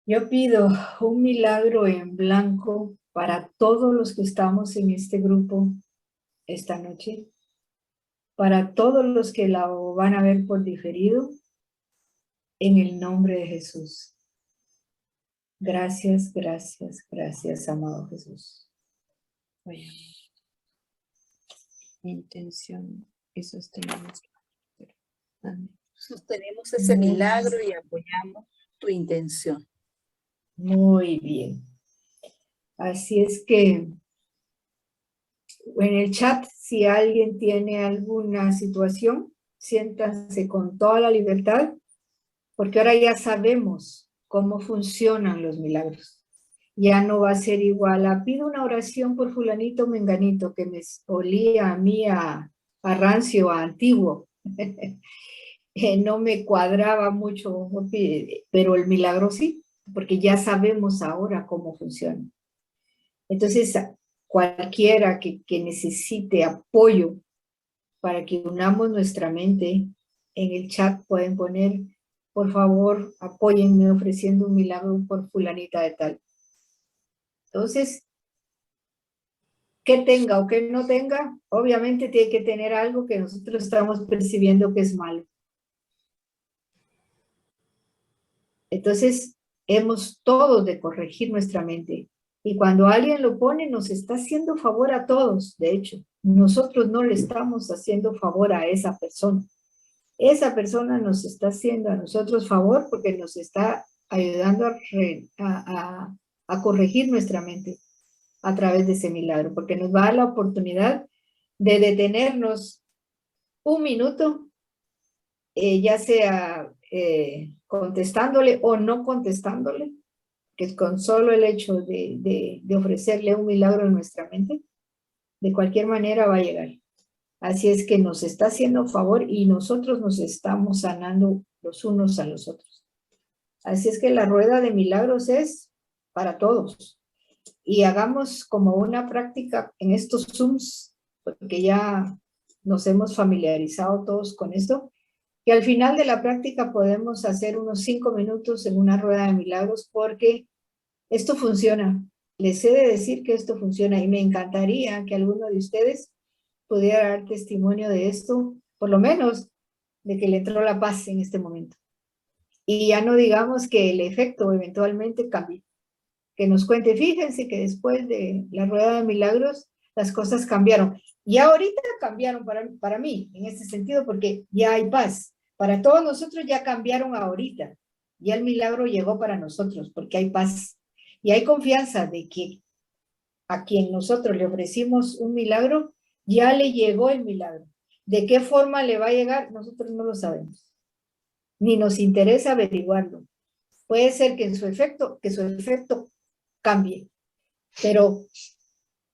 Speaker 1: Yo pido un milagro en blanco para todos los que estamos en este grupo esta noche, para todos los que la van a ver por diferido, en el nombre de Jesús. Gracias, gracias, gracias, amado Jesús.
Speaker 2: Intención y sostenemos. Amén.
Speaker 3: Sostenemos ese milagro y apoyamos tu intención.
Speaker 1: Muy bien. Así es que en el chat, si alguien tiene alguna situación, siéntanse con toda la libertad, porque ahora ya sabemos cómo funcionan los milagros. Ya no va a ser igual a pido una oración por fulanito menganito, que me olía a mí a rancio, a antiguo. No me cuadraba mucho, pero el milagro sí, porque ya sabemos ahora cómo funciona. Entonces, cualquiera que necesite apoyo para que unamos nuestra mente, en el chat pueden poner, por favor, apóyenme ofreciendo un milagro por fulanita de tal. Entonces, que tenga o que no tenga, obviamente tiene que tener algo que nosotros estamos percibiendo que es malo. Entonces, hemos todos de corregir nuestra mente Y cuando alguien lo pone, nos está haciendo favor a todos, de hecho. Nosotros no le estamos haciendo favor a esa persona. Esa persona nos está haciendo a nosotros favor porque nos está ayudando a corregir nuestra mente a través de ese milagro, porque nos va a dar la oportunidad de detenernos un minuto, ya sea contestándole o no contestándole, que con solo el hecho de ofrecerle un milagro en nuestra mente, de cualquier manera va a llegar. Así es que nos está haciendo favor y nosotros nos estamos sanando los unos a los otros. Así es que la rueda de milagros es para todos. Y hagamos como una práctica en estos Zooms, porque ya nos hemos familiarizado todos con esto, que al final de la práctica podemos hacer unos 5 minutos en una rueda de milagros, porque esto funciona. Les he de decir que esto funciona y me encantaría que alguno de ustedes pudiera dar testimonio de esto, por lo menos de que le entró la paz en este momento. Y ya no digamos que el efecto eventualmente cambie. Que nos cuente, fíjense que después de la rueda de milagros, las cosas cambiaron. Y ahorita cambiaron para mí, en este sentido, porque ya hay paz. Para todos nosotros ya cambiaron ahorita. Ya el milagro llegó para nosotros, porque hay paz. Y hay confianza de que a quien nosotros le ofrecimos un milagro, ya le llegó el milagro. ¿De qué forma le va a llegar? Nosotros no lo sabemos. Ni nos interesa averiguarlo. Puede ser que su efecto cambie, pero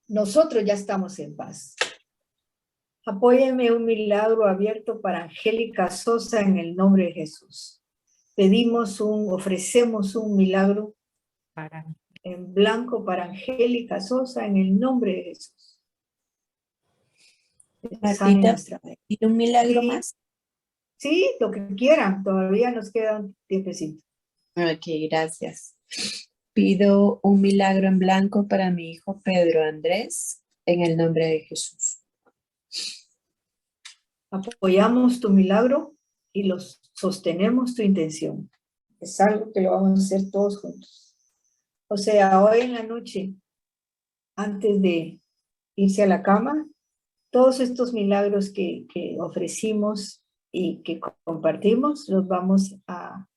Speaker 1: nosotros ya estamos en paz. Apóyeme un milagro abierto para Angélica Sosa en el nombre de Jesús. Ofrecemos un milagro en blanco para Angélica Sosa en el nombre de Jesús.
Speaker 12: Martita, ¿y un milagro más?
Speaker 1: Sí, lo que quieran, todavía nos queda un tiempecito.
Speaker 12: Ok, gracias. Pido un milagro en blanco para mi hijo Pedro Andrés, en el nombre de Jesús.
Speaker 1: Apoyamos tu milagro y sostenemos tu intención. Es algo que lo vamos a hacer todos juntos. O sea, hoy en la noche, antes de irse a la cama, todos estos milagros que ofrecimos y que compartimos, los vamos a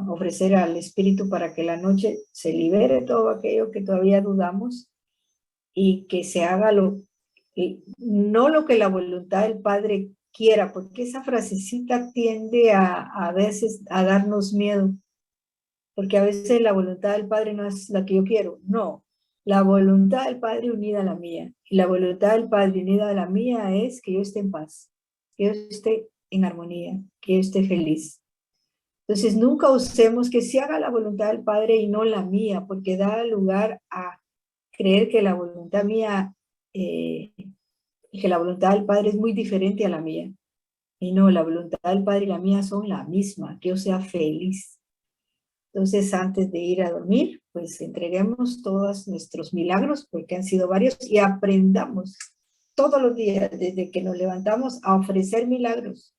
Speaker 1: ofrecer al Espíritu para que la noche se libere todo aquello que todavía dudamos y que se haga no lo que la voluntad del Padre quiera, porque esa frasecita tiende a veces a darnos miedo, porque a veces la voluntad del Padre no es la que yo quiero, no, la voluntad del Padre unida a la mía, y la voluntad del Padre unida a la mía es que yo esté en paz, que yo esté en armonía, que yo esté feliz. Entonces nunca usemos que se haga la voluntad del Padre y no la mía, porque da lugar a creer que la voluntad mía, que la voluntad del Padre es muy diferente a la mía. Y no, la voluntad del Padre y la mía son la misma, que yo sea feliz. Entonces antes de ir a dormir, pues entreguemos todos nuestros milagros, porque han sido varios, y aprendamos todos los días, desde que nos levantamos, a ofrecer milagros.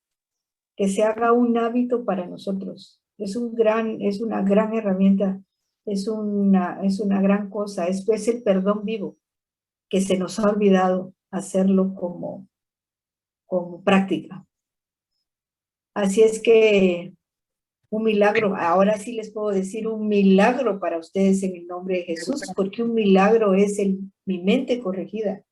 Speaker 1: Que se haga un hábito para nosotros. Es una gran herramienta, es una gran cosa. Esto es el perdón vivo, que se nos ha olvidado hacerlo como práctica. Así es que un milagro, ahora sí les puedo decir un milagro para ustedes en el nombre de Jesús, porque un milagro es mi mente corregida,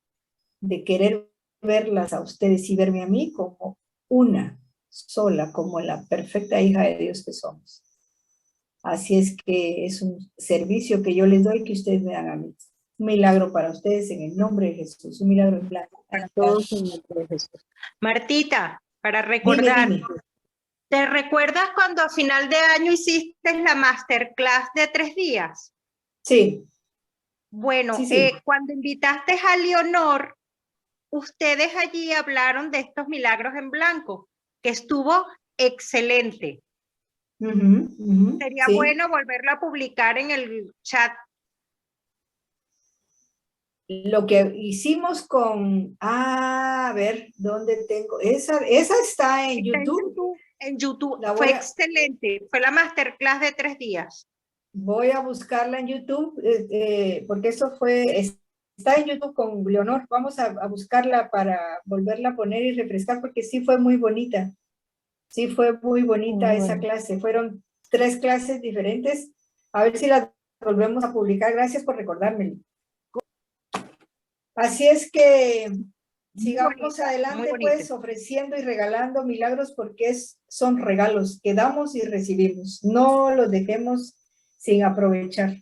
Speaker 1: de querer verlas a ustedes y verme a mí como una sola, como la perfecta hija de Dios que somos. Así es que es un servicio que yo les doy que ustedes me dan a mí. Un milagro para ustedes en el nombre de Jesús, un milagro en blanco.
Speaker 9: Para todos en el nombre de Jesús.
Speaker 5: Martita, para recordar,
Speaker 1: Dime.
Speaker 5: ¿te recuerdas cuando a final de año hiciste la masterclass de 3 días?
Speaker 1: Sí.
Speaker 5: Bueno,
Speaker 1: Sí.
Speaker 5: cuando invitaste a Leonor, ustedes allí hablaron de estos milagros en blanco, que estuvo excelente. Sería bueno volverlo a publicar en el chat.
Speaker 1: Lo que hicimos con, a ver, ¿dónde tengo? Esa está en YouTube.
Speaker 5: En YouTube, fue excelente, fue la masterclass de 3 días.
Speaker 1: Voy a buscarla en YouTube, porque eso está en YouTube con Leonor. Vamos a buscarla para volverla a poner y refrescar, porque sí fue muy bonita. Sí fue muy bonita esa clase. Fueron 3 clases diferentes. A ver si las volvemos a publicar. Gracias por recordármelo. Así es que sigamos
Speaker 5: bonita,
Speaker 1: adelante,
Speaker 5: muy bonita.
Speaker 1: pues, ofreciendo y regalando milagros, porque son regalos que damos y recibimos. No los dejemos sin aprovechar.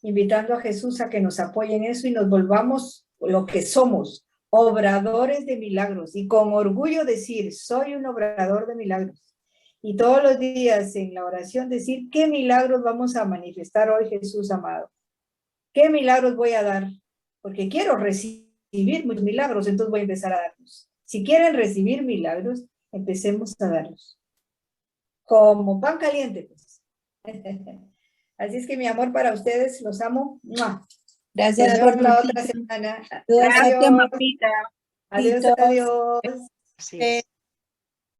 Speaker 1: Invitando a Jesús a que nos apoye en eso y nos volvamos lo que somos, obradores de milagros. Y con orgullo decir, soy un obrador de milagros. Y todos los días en la oración decir, ¿qué milagros vamos a manifestar hoy, Jesús amado? ¿Qué milagros voy a dar? Porque quiero recibir muchos milagros, entonces voy a empezar a darlos. Si quieren recibir milagros, empecemos a darlos. Como pan caliente, pues. Así es que mi amor para ustedes, los amo. ¡Mua!
Speaker 12: Gracias
Speaker 1: Nos
Speaker 12: por
Speaker 1: vemos la
Speaker 12: tu
Speaker 1: otra semana.
Speaker 5: Gracias,
Speaker 1: Adiós.
Speaker 5: mamita.
Speaker 1: Adiós, adiós.
Speaker 5: Sí.